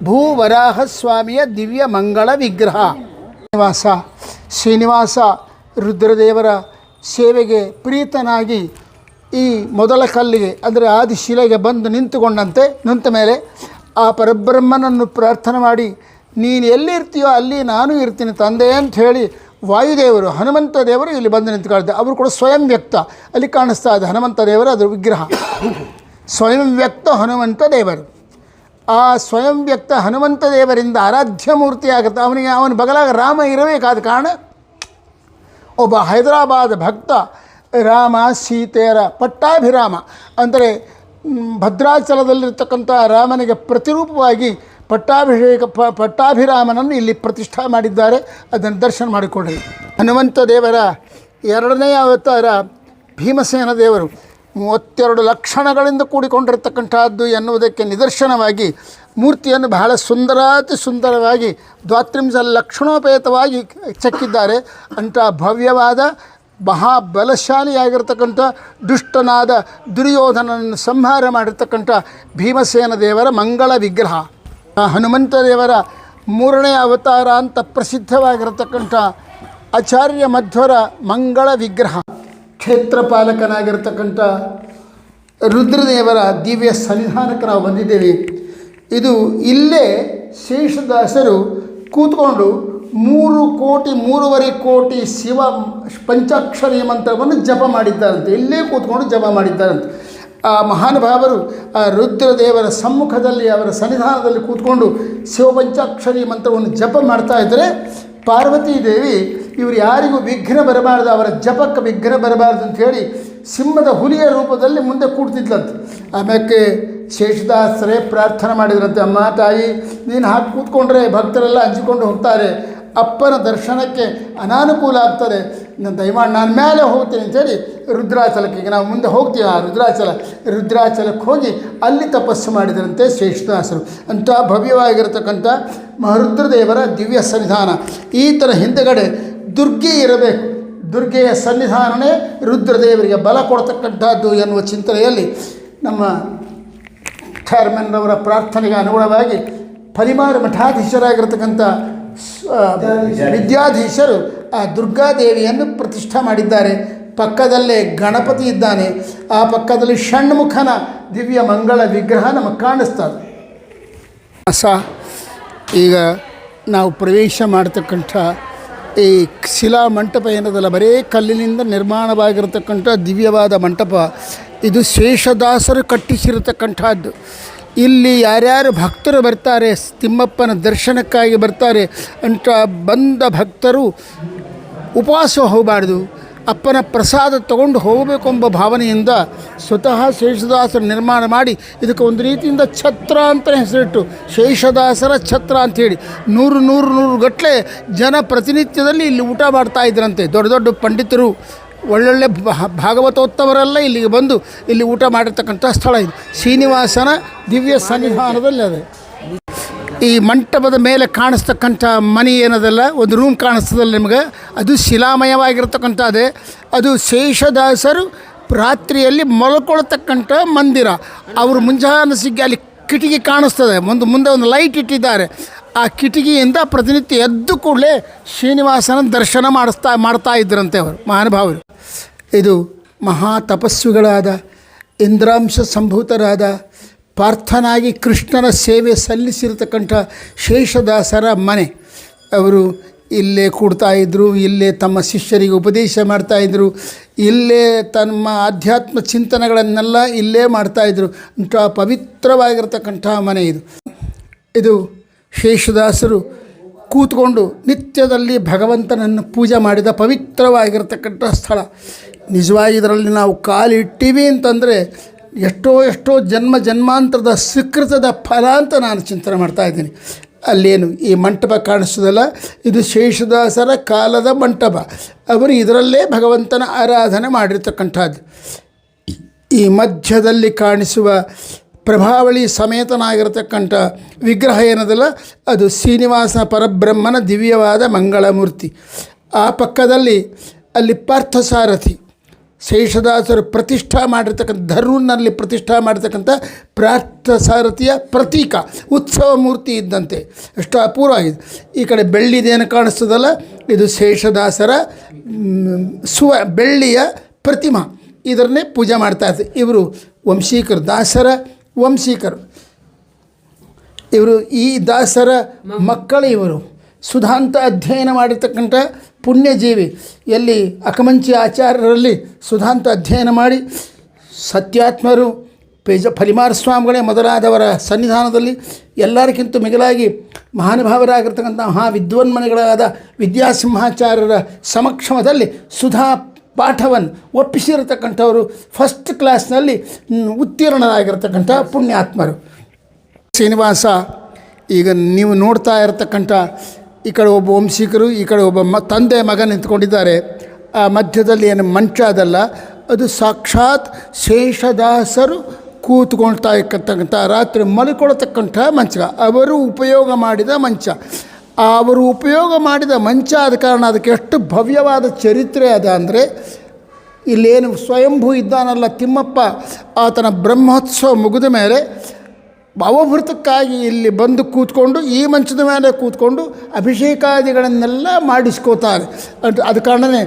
ಭೂವರಾಹ ಸ್ವಾಮಿಯ ದಿವ್ಯ ಮಂಗಳ ವಿಗ್ರಹ. ಶ್ರೀನಿವಾಸ ರುದ್ರದೇವರ ಸೇವೆಗೆ ಪ್ರೀತನಾಗಿ ಈ ಮೊದಲ ಕಲ್ಲಿಗೆ ಅಂದರೆ ಆದಿಶಿಲೆಗೆ ಬಂದು ನಿಂತ ಮೇಲೆ ಆ ಪರಬ್ರಹ್ಮನನ್ನು ಪ್ರಾರ್ಥನೆ ಮಾಡಿ, ನೀನು ಎಲ್ಲಿರ್ತೀಯೋ ಅಲ್ಲಿ ನಾನು ಇರ್ತೀನಿ ತಂದೆ ಅಂತ ಹೇಳಿ ವಾಯುದೇವರು ಹನುಮಂತ ದೇವರು ಇಲ್ಲಿ ಬಂದು ನಿಂತ್ಕೊಳ್ತಾರೆ. ಅವರು ಕೂಡ ಸ್ವಯಂ ವ್ಯಕ್ತ ಅಲ್ಲಿ ಕಾಣಿಸ್ತಾ ಇದೆ. ಹನುಮಂತ ದೇವರು ಅದರ ವಿಗ್ರಹ ಸ್ವಯಂ ವ್ಯಕ್ತ ಹನುಮಂತ ದೇವರು. ಆ ಸ್ವಯಂ ವ್ಯಕ್ತ ಹನುಮಂತ ದೇವರಿಂದ ಆರಾಧ್ಯ ಮೂರ್ತಿ ಆಗುತ್ತೆ. ಅವನ ಬಗಲಾಗ ರಾಮ ಇರಬೇಕಾದ ಕಾರಣ ಒಬ್ಬ ಹೈದರಾಬಾದ್ ಭಕ್ತ ರಾಮ ಸೀತೆಯರ ಪಟ್ಟಾಭಿರಾಮ ಅಂದರೆ ಭದ್ರಾಚಲದಲ್ಲಿರ್ತಕ್ಕಂಥ ರಾಮನಿಗೆ ಪ್ರತಿರೂಪವಾಗಿ ಪಟ್ಟಾಭಿರಾಮನನ್ನು ಇಲ್ಲಿ ಪ್ರತಿಷ್ಠಾ ಮಾಡಿದ್ದಾರೆ. ಅದನ್ನು ದರ್ಶನ ಮಾಡಿಕೊಳ್ಳಿ. ಹನುಮಂತ ದೇವರ 2ನೇ ಅವತಾರ ಭೀಮಸೇನ ದೇವರು 32 ಲಕ್ಷಣಗಳಿಂದ ಕೂಡಿಕೊಂಡಿರತಕ್ಕಂಥದ್ದು ಎನ್ನುವುದಕ್ಕೆ ನಿದರ್ಶನವಾಗಿ ಮೂರ್ತಿಯನ್ನು ಬಹಳ ಸುಂದರವಾಗಿ ದ್ವಾತ್ರಿಂಶ ಲಕ್ಷಣೋಪೇತವಾಗಿ ಚೆಕ್ಕಿದ್ದಾರೆ. ಅಂಥ ಭವ್ಯವಾದ ಮಹಾಬಲಶಾಲಿಯಾಗಿರ್ತಕ್ಕಂಥ ದುಷ್ಟನಾದ ದುರ್ಯೋಧನನನ್ನು ಸಂಹಾರ ಮಾಡಿರ್ತಕ್ಕಂಥ ಭೀಮಸೇನ ದೇವರ ಮಂಗಳ ವಿಗ್ರಹ. ಹನುಮಂತ ದೇವರ 3ನೇ ಅವತಾರ ಅಂತ ಪ್ರಸಿದ್ಧವಾಗಿರತಕ್ಕಂಥ ಆಚಾರ್ಯ ಮಧ್ವರ ಮಂಗಳ ವಿಗ್ರಹ. ಕ್ಷೇತ್ರ ಪಾಲಕನಾಗಿರ್ತಕ್ಕಂಥ ರುದ್ರದೇವರ ದಿವ್ಯ ಸನ್ನಿಧಾನಕ್ಕೆ ನಾವು ಬಂದಿದ್ದೇವೆ. ಇದು ಇಲ್ಲೇ ಶೇಷದಾಸರು ಕೂತ್ಕೊಂಡು 3.5 ಕೋಟಿ ಶಿವ ಪಂಚಾಕ್ಷರಿ ಮಂತ್ರವನ್ನು ಜಪ ಮಾಡಿದ್ದಾರಂತೆ. ಇಲ್ಲೇ ಕೂತ್ಕೊಂಡು ಜಪ ಮಾಡಿದ್ದಾರಂತೆ. ಆ ಮಹಾನುಭಾವರು ಆ ರುದ್ರದೇವರ ಸಮ್ಮುಖದಲ್ಲಿ ಅವರ ಸನ್ನಿಧಾನದಲ್ಲಿ ಕೂತ್ಕೊಂಡು ಶಿವಪಂಚಾಕ್ಷರಿ ಮಂತ್ರವನ್ನು ಜಪ ಮಾಡ್ತಾ ಇದ್ದರೆ ಪಾರ್ವತೀ ದೇವಿ ಇವರು ಯಾರಿಗೂ ವಿಘ್ನ ಬರಬಾರ್ದು, ಅವರ ಜಪಕ್ಕೆ ವಿಘ್ನ ಬರಬಾರ್ದು ಅಂಥೇಳಿ ಸಿಂಹದ ಹುಲಿಯ ರೂಪದಲ್ಲಿ ಮುಂದೆ ಕೂಡ್ತಿದ್ಲಂತೆ. ಆಮ್ಯಾಕೆ ಶೇಷದಾಸರೇ ಪ್ರಾರ್ಥನೆ ಮಾಡಿದ್ರಂತೆ, ಅಮ್ಮ ತಾಯಿ ನೀನು ಹಾಕಿ ಕೂತ್ಕೊಂಡ್ರೆ ಭಕ್ತರೆಲ್ಲ ಹಂಚಿಕೊಂಡು ಹೋಗ್ತಾರೆ, ಅಪ್ಪನ ದರ್ಶನಕ್ಕೆ ಅನಾನುಕೂಲ ಆಗ್ತದೆ, ನಾನು ದಯಮಾಡಿ ನಾನು ಮೇಲೆ ಹೋಗ್ತೀನಿ ಅಂಥೇಳಿ ರುದ್ರಾಚಲಕ್ಕೆ, ಈಗ ನಾವು ಮುಂದೆ ಹೋಗ್ತೀವಿ ಆ ರುದ್ರಾಚಲಕ್ಕೆ ಹೋಗಿ ಅಲ್ಲಿ ತಪಸ್ಸು ಮಾಡಿದರಂತೆ ಶೇಷದಾಸರು. ಅಂಥ ಭವ್ಯವಾಗಿರತಕ್ಕಂಥ ಮಹರುದ್ರದೇವರ ದಿವ್ಯ ಸನ್ನಿಧಾನ. ಈ ಥರ ಹಿಂದೆಗಡೆ ದುರ್ಗೆ ಇರಬೇಕು, ದುರ್ಗೆಯ ಸನ್ನಿಧಾನವೇ ರುದ್ರದೇವರಿಗೆ ಬಲ ಕೊಡ್ತಕ್ಕಂಥದ್ದು ಎನ್ನುವ ಚಿಂತನೆಯಲ್ಲಿ ನಮ್ಮ ಚೇರ್ಮನ್ರವರ ಪ್ರಾರ್ಥನೆಗೆ ಅನುಗುಣವಾಗಿ ಫಲಿಮಾರು ಮಠಾಧೀಶರಾಗಿರ್ತಕ್ಕಂಥ ವಿದ್ಯಾಧೀಶರು ಆ ದುರ್ಗಾದೇವಿಯನ್ನು ಪ್ರತಿಷ್ಠಾ ಮಾಡಿದ್ದಾರೆ. ಪಕ್ಕದಲ್ಲೇ ಗಣಪತಿ ಇದ್ದಾನೆ, ಆ ಪಕ್ಕದಲ್ಲಿ ಷಣ್ಮುಖನ ದಿವ್ಯ ಮಂಗಳ ವಿಗ್ರಹ ನಮಗೆ ಕಾಣಿಸ್ತದೆ. ಈಗ ನಾವು ಪ್ರವೇಶ ಮಾಡತಕ್ಕಂಥ ಈ ಶಿಲಾ ಮಂಟಪ ಏನದಲ್ಲ, ಬರೀ ಕಲ್ಲಿನಿಂದ ನಿರ್ಮಾಣವಾಗಿರತಕ್ಕಂಥ ದಿವ್ಯವಾದ ಮಂಟಪ. ಇದು ಶೇಷದಾಸರು ಕಟ್ಟಿಸಿರತಕ್ಕಂಥದ್ದು. ಇಲ್ಲಿ ಯಾರ್ಯಾರು ಭಕ್ತರು ಬರ್ತಾರೆ, ತಿಮ್ಮಪ್ಪನ ದರ್ಶನಕ್ಕಾಗಿ ಬರ್ತಾರೆ ಅಂತ ಬಂದ ಭಕ್ತರು ಉಪವಾಸ ಹೋಗಬಾರ್ದು, ಅಪ್ಪನ ಪ್ರಸಾದ ತಗೊಂಡು ಹೋಗಬೇಕೆಂಬ ಭಾವನೆಯಿಂದ ಸ್ವತಃ ಶೇಷದಾಸರು ನಿರ್ಮಾಣ ಮಾಡಿ ಇದಕ್ಕೆ ಒಂದು ರೀತಿಯಿಂದ ಛತ್ರ ಅಂತಲೇ ಹೆಸರಿಟ್ಟು ಶೇಷದಾಸರ ಛತ್ರ ಅಂಥೇಳಿ 100 ಗಟ್ಟಲೆ ಜನ ಪ್ರತಿನಿತ್ಯದಲ್ಲಿ ಇಲ್ಲಿ ಊಟ ಮಾಡ್ತಾ ಇದ್ರಂತೆ. ದೊಡ್ಡ ದೊಡ್ಡ ಪಂಡಿತರು, ಒಳ್ಳೊಳ್ಳೆ ಭಾಗವತೋತ್ತಮರೆಲ್ಲ ಇಲ್ಲಿಗೆ ಬಂದು ಇಲ್ಲಿ ಊಟ ಮಾಡಿರ್ತಕ್ಕಂಥ ಸ್ಥಳ ಇದು. ಶ್ರೀನಿವಾಸನ ದಿವ್ಯ ಸನ್ನಿಧಾನದಲ್ಲಿ ಅದೇ. ಈ ಮಂಟಪದ ಮೇಲೆ ಕಾಣಿಸ್ತಕ್ಕಂಥ ಮನೆ ಏನದಲ್ಲ, ಒಂದು ರೂಮ್ ಕಾಣಿಸ್ತದಲ್ಲ ನಿಮಗೆ, ಅದು ಶಿಲಾಮಯವಾಗಿರ್ತಕ್ಕಂಥದ್ದೇ. ಅದು ಶೇಷದಾಸರು ರಾತ್ರಿಯಲ್ಲಿ ಮಲ್ಕೊಳ್ತಕ್ಕಂಥ ಮಂದಿರ. ಅವರು ಮುಂಜಾನೆ ಸಿಗ್ಗಿ ಅಲ್ಲಿ ಕಿಟಕಿ ಕಾಣಿಸ್ತದೆ, ಮುಂದೆ ಒಂದು ಲೈಟ್ ಇಟ್ಟಿದ್ದಾರೆ. ಆ ಕಿಟಕಿಯಿಂದ ಪ್ರತಿನಿತ್ಯ ಎದ್ದು ಕೂಡಲೇ ಶ್ರೀನಿವಾಸನ ದರ್ಶನ ಮಾಡ್ತಾ ಇದ್ದರಂತೆ ಅವರು ಮಹಾನುಭಾವರು. ಇದು ಮಹಾ ತಪಸ್ವಿಗಳಾದ ಇಂದ್ರಾಂಶ ಸಂಭೂತರಾದ ಪಾರ್ಥನಾಗಿ ಕೃಷ್ಣನ ಸೇವೆ ಸಲ್ಲಿಸಿರತಕ್ಕಂಥ ಶೇಷದಾಸರ ಮನೆ. ಅವರು ಇಲ್ಲೇ ಕೂಡ್ತಾಯಿದ್ರು, ಇಲ್ಲೇ ತಮ್ಮ ಶಿಷ್ಯರಿಗೆ ಉಪದೇಶ ಮಾಡ್ತಾಯಿದ್ರು, ಇಲ್ಲೇ ತಮ್ಮ ಆಧ್ಯಾತ್ಮ ಚಿಂತನೆಗಳನ್ನೆಲ್ಲ ಇಲ್ಲೇ ಮಾಡ್ತಾಯಿದ್ರು. ಅಂಥ ಪವಿತ್ರವಾಗಿರ್ತಕ್ಕಂಥ ಮನೆ ಇದು. ಇದು ಶೇಷದಾಸರು ಕೂತ್ಕೊಂಡು ನಿತ್ಯದಲ್ಲಿ ಭಗವಂತನನ್ನು ಪೂಜೆ ಮಾಡಿದ ಪವಿತ್ರವಾಗಿರ್ತಕ್ಕಂಥ ಸ್ಥಳ. ನಿಜವಾಗಿ ಇದರಲ್ಲಿ ನಾವು ಕಾಲಿಟ್ಟಿವಿ ಅಂತಂದರೆ ಎಷ್ಟೋ ಜನ್ಮಾಂತರದ ಸುಕೃತದ ಫಲ ಅಂತ ನಾನು ಚಿಂತನೆ ಮಾಡ್ತಾಯಿದ್ದೀನಿ. ಅಲ್ಲೇನು ಈ ಮಂಟಪ ಕಾಣಿಸೋದಲ್ಲ, ಇದು ಶೇಷದಾಸರ ಕಾಲದ ಮಂಟಪ. ಅವರು ಇದರಲ್ಲೇ ಭಗವಂತನ ಆರಾಧನೆ ಮಾಡಿರ್ತಕ್ಕಂಥದ್ದು. ಈ ಮಧ್ಯದಲ್ಲಿ ಕಾಣಿಸುವ ಪ್ರಭಾವಳಿ ಸಮೇತನಾಗಿರತಕ್ಕಂಥ ವಿಗ್ರಹ ಏನದಲ್ಲ, ಅದು ಶ್ರೀನಿವಾಸ ಪರಬ್ರಹ್ಮನ ದಿವ್ಯವಾದ ಮಂಗಳಮೂರ್ತಿ. ಆ ಪಕ್ಕದಲ್ಲಿ ಅಲ್ಲಿ ಪಾರ್ಥಸಾರಥಿ, ಶೇಷದಾಸರು ಪ್ರತಿಷ್ಠಾ ಮಾಡಿರ್ತಕ್ಕಂಥ ಧರ್ಮನಲ್ಲಿ ಪ್ರತಿಷ್ಠಾ ಮಾಡಿರ್ತಕ್ಕಂಥ ಪಾರ್ಥಸಾರಥಿಯ ಪ್ರತೀಕ ಉತ್ಸವ ಮೂರ್ತಿ ಇದ್ದಂತೆ. ಎಷ್ಟು ಅಪೂರ್ವವಾಗಿದೆ. ಈ ಕಡೆ ಬೆಳ್ಳಿದೇನು ಕಾಣಿಸ್ತದಲ್ಲ, ಇದು ಶೇಷದಾಸರ ಬೆಳ್ಳಿಯ ಪ್ರತಿಮಾ. ಇದನ್ನೇ ಪೂಜೆ ಮಾಡ್ತಾಯಿರ್ತಾರೆ. ಇವರು ವಂಶೀಕರು, ದಾಸರ ವಂಶೀಕರು. ಇವರು ಈ ದಾಸರ ಮಕ್ಕಳು. ಇವರು ಸುಧಾಂತ ಅಧ್ಯಯನ ಮಾಡಿರ್ತಕ್ಕಂಥ ಪುಣ್ಯಜೀವಿ. ಎಲ್ಲಿ ಅಕಮಂಚಿ ಆಚಾರ್ಯರಲ್ಲಿ ಸುಧಾಂತ ಅಧ್ಯಯನ ಮಾಡಿ ಸತ್ಯಾತ್ಮರು, ಫಲಿಮಾರ ಸ್ವಾಮಿಗಳೇ ಮೊದಲಾದವರ ಸನ್ನಿಧಾನದಲ್ಲಿ ಎಲ್ಲರಿಗಿಂತ ಮಿಗಿಲಾಗಿ ಮಹಾನುಭಾವರಾಗಿರ್ತಕ್ಕಂಥ ವಿದ್ವನ್ಮನೆಗಳಾದ ವಿದ್ಯಾಸಿಂಹಾಚಾರ್ಯರ ಸಮಕ್ಷಮದಲ್ಲಿ ಸುಧಾ ಪಾಠವನ್ನು ಒಪ್ಪಿಸಿರತಕ್ಕಂಥವರು ಫಸ್ಟ್ ಕ್ಲಾಸ್ನಲ್ಲಿ ಉತ್ತೀರ್ಣರಾಗಿರ್ತಕ್ಕಂಥ ಪುಣ್ಯಾತ್ಮರು. ಶ್ರೀನಿವಾಸ ಈಗ ನೀವು ನೋಡ್ತಾ ಇರತಕ್ಕಂಥ ಈ ಕಡೆ ಒಬ್ಬ ವಂಶಿಕರು, ಈ ಕಡೆ ಒಬ್ಬ ತಂದೆ ಮಗ ನಿಂತ್ಕೊಂಡಿದ್ದಾರೆ. ಆ ಮಧ್ಯದಲ್ಲಿ ಏನು ಮಂಚ ಅದಲ್ಲ, ಅದು ಸಾಕ್ಷಾತ್ ಶೇಷದಾಸರು ಕೂತ್ಕೊಳ್ತಾ ಇರ್ತಕ್ಕಂಥ ರಾತ್ರಿ ಮಲ್ಕೊಳ್ತಕ್ಕಂಥ ಮಂಚ. ಅವರು ಉಪಯೋಗ ಮಾಡಿದ ಮಂಚ. ಅವರು ಉಪಯೋಗ ಮಾಡಿದ ಮಂಚ ಆದ ಕಾರಣ ಅದಕ್ಕೆ ಎಷ್ಟು ಭವ್ಯವಾದ ಚರಿತ್ರೆ ಅದ ಅಂದರೆ, ಇಲ್ಲೇನು ಸ್ವಯಂಭೂ ಇದ್ದಾನಲ್ಲ ತಿಮ್ಮಪ್ಪ, ಆತನ ಬ್ರಹ್ಮೋತ್ಸವ ಮುಗಿದ ಮೇಲೆ ಭಾವಭೃತಕ್ಕಾಗಿ ಇಲ್ಲಿ ಬಂದು ಕೂತ್ಕೊಂಡು ಈ ಮಂಚದ ಮೇಲೆ ಕೂತ್ಕೊಂಡು ಅಭಿಷೇಕಾದಿಗಳನ್ನೆಲ್ಲ ಮಾಡಿಸ್ಕೋತಾರೆ. ಅದು ಕಾರಣವೇ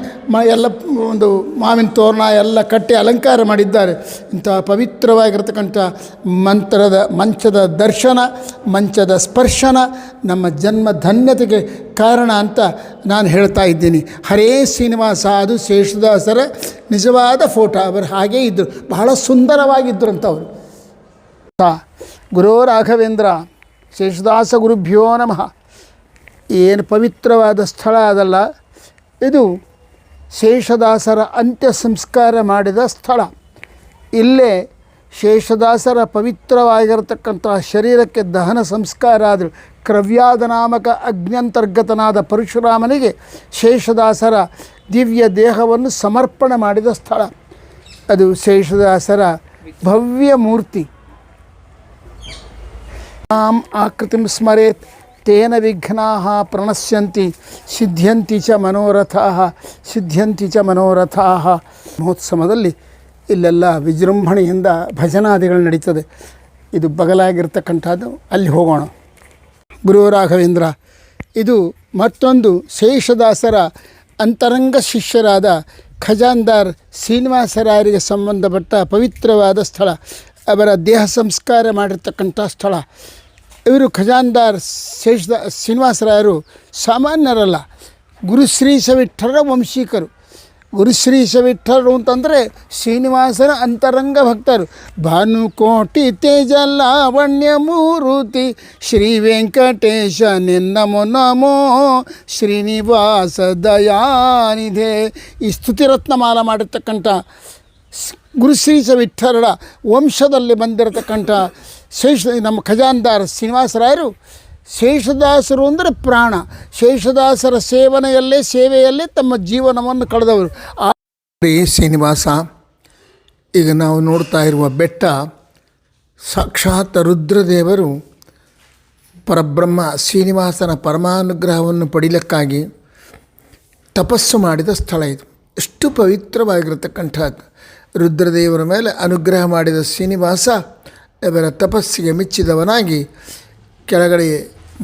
ಎಲ್ಲ ಒಂದು ಮಾವಿನ ತೋರಣ ಎಲ್ಲ ಕಟ್ಟಿ ಅಲಂಕಾರ ಮಾಡಿದ್ದಾರೆ. ಇಂಥ ಪವಿತ್ರವಾಗಿರ್ತಕ್ಕಂಥ ಮಂಚದ ದರ್ಶನ, ಮಂಚದ ಸ್ಪರ್ಶನ ನಮ್ಮ ಜನ್ಮ ಧನ್ಯತೆಗೆ ಕಾರಣ ಅಂತ ನಾನು ಹೇಳ್ತಾ ಇದ್ದೀನಿ. ಹರೇ ಶ್ರೀನಿವಾಸ, ಅದು ಶೇಷದಾಸರ ನಿಜವಾದ ಫೋಟೋ. ಅವರು ಹಾಗೇ ಇದ್ದರು, ಬಹಳ ಸುಂದರವಾಗಿದ್ದರು ಅಂತ ಅವರು. ಗುರೋ ರಾಘವೇಂದ್ರ ಶೇಷದಾಸ ಗುರುಭ್ಯೋ ನಮಃ. ಏನು ಪವಿತ್ರವಾದ ಸ್ಥಳ ಅದಲ್ಲ, ಇದು ಶೇಷದಾಸರ ಅಂತ್ಯ ಸಂಸ್ಕಾರ ಮಾಡಿದ ಸ್ಥಳ. ಇಲ್ಲೇ ಶೇಷದಾಸರ ಪವಿತ್ರವಾಗಿರತಕ್ಕಂಥ ಶರೀರಕ್ಕೆ ದಹನ ಸಂಸ್ಕಾರ ಆದರು. ಕ್ರವ್ಯಾದ ನಾಮಕ ಅಗ್ನ್ಯಂತರ್ಗತನಾದ ಪರಶುರಾಮನಿಗೆ ಶೇಷದಾಸರ ದಿವ್ಯ ದೇಹವನ್ನು ಸಮರ್ಪಣೆ ಮಾಡಿದ ಸ್ಥಳ. ಅದು ಶೇಷದಾಸರ ಭವ್ಯ ಮೂರ್ತಿ. ಮಾಂ ಆಕೃತಿಂ ಸ್ಮರೇತ್ ತೇನ ವಿಘ್ನಾಃ ಪ್ರಣಶ್ಯಂತಿ ಸಿದ್ಧ್ಯಂತಿ ಚ ಮನೋರಥಾಃ. ಮಹೋತ್ಸವದಲ್ಲಿ ಇಲ್ಲೆಲ್ಲ ವಿಜೃಂಭಣೆಯಿಂದ ಭಜನಾದಿಗಳು ನಡೀತದೆ. ಇದು ಬಗಲಾಗಿರ್ತಕ್ಕಂಥದ್ದು, ಅಲ್ಲಿ ಹೋಗೋಣ. ಗುರು ರಾಘವೇಂದ್ರ, ಇದು ಮತ್ತೊಂದು ಶೇಷದಾಸರ ಅಂತರಂಗ ಶಿಷ್ಯರಾದ ಖಜಾನ್ದಾರ್ ಶ್ರೀನಿವಾಸರಾಯರಿಗೆ ಸಂಬಂಧಪಟ್ಟ ಪವಿತ್ರವಾದ ಸ್ಥಳ. ಅವರ ದೇಹ ಸಂಸ್ಕಾರ ಮಾಡಿರ್ತಕ್ಕಂಥ ಸ್ಥಳ. ಇವರು ಖಜಾನ್ದಾರ್ ಶ್ರೀನಿವಾಸರಾಯರು ಸಾಮಾನ್ಯರಲ್ಲ, ಗುರುಶ್ರೀಶ ವಿಠ್ಠಲರ ವಂಶೀಕರು. ಗುರುಶ್ರೀಶ ವಿಠ್ಠಲರು ಅಂತಂದರೆ ಶ್ರೀನಿವಾಸನ ಅಂತರಂಗ ಭಕ್ತರು. ಭಾನುಕೋಟಿ ತೇಜ ಲಾವಣ್ಯ ಮೂರುತಿ ಶ್ರೀ ವೆಂಕಟೇಶ ನಿನ್ನಮೋ ನಮೋ ಶ್ರೀನಿವಾಸ ದಯಾನಿಧೆ. ಈ ಸ್ತುತಿರತ್ನಮಾಲ ಮಾಡಿರ್ತಕ್ಕಂಥ ಗುರುಶ್ರೀಶ ವಿಠ್ಠಲರ ವಂಶದಲ್ಲಿ ಬಂದಿರತಕ್ಕಂಥ ನಮ್ಮ ಖಜಾನ್ದಾರ್ ಶ್ರೀನಿವಾಸರಾಯರು ಶೇಷದಾಸರು ಅಂದರೆ ಪ್ರಾಣ. ಶೇಷದಾಸರ ಸೇವೆಯಲ್ಲೇ ತಮ್ಮ ಜೀವನವನ್ನು ಕಳೆದವರು. ಶ್ರೀನಿವಾಸ, ಈಗ ನಾವು ನೋಡ್ತಾ ಇರುವ ಬೆಟ್ಟ ಸಾಕ್ಷಾತ್ ರುದ್ರದೇವರು ಪರಬ್ರಹ್ಮ ಶ್ರೀನಿವಾಸನ ಪರಮಾನುಗ್ರಹವನ್ನು ಪಡೀಲಿಕ್ಕಾಗಿ ತಪಸ್ಸು ಮಾಡಿದ ಸ್ಥಳ ಇದು. ಎಷ್ಟು ಪವಿತ್ರವಾಗಿರತಕ್ಕಂಥದ್ದು. ರುದ್ರದೇವರ ಮೇಲೆ ಅನುಗ್ರಹ ಮಾಡಿದ ಶ್ರೀನಿವಾಸ ಇವರ ತಪಸ್ಸಿಗೆ ಮೆಚ್ಚಿದವನಾಗಿ ಕೆಳಗಡೆ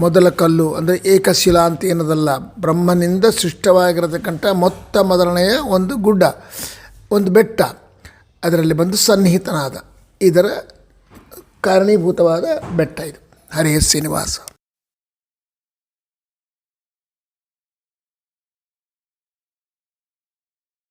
ಮೊದಲ ಕಲ್ಲು ಅಂದರೆ ಏಕಶಿಲಾ ಅಂತ ಏನದಲ್ಲ, ಬ್ರಹ್ಮನಿಂದ ಸೃಷ್ಟವಾಗಿರತಕ್ಕಂಥ ಮೊದಲನೆಯ ಒಂದು ಗುಡ್ಡ, ಒಂದು ಬೆಟ್ಟ, ಅದರಲ್ಲಿ ಬಂದು ಸನ್ನಿಹಿತನಾದ ಇದರ ಕಾರಣೀಭೂತವಾದ ಬೆಟ್ಟ ಇದು. ಹರೇ ಶ್ರೀನಿವಾಸ.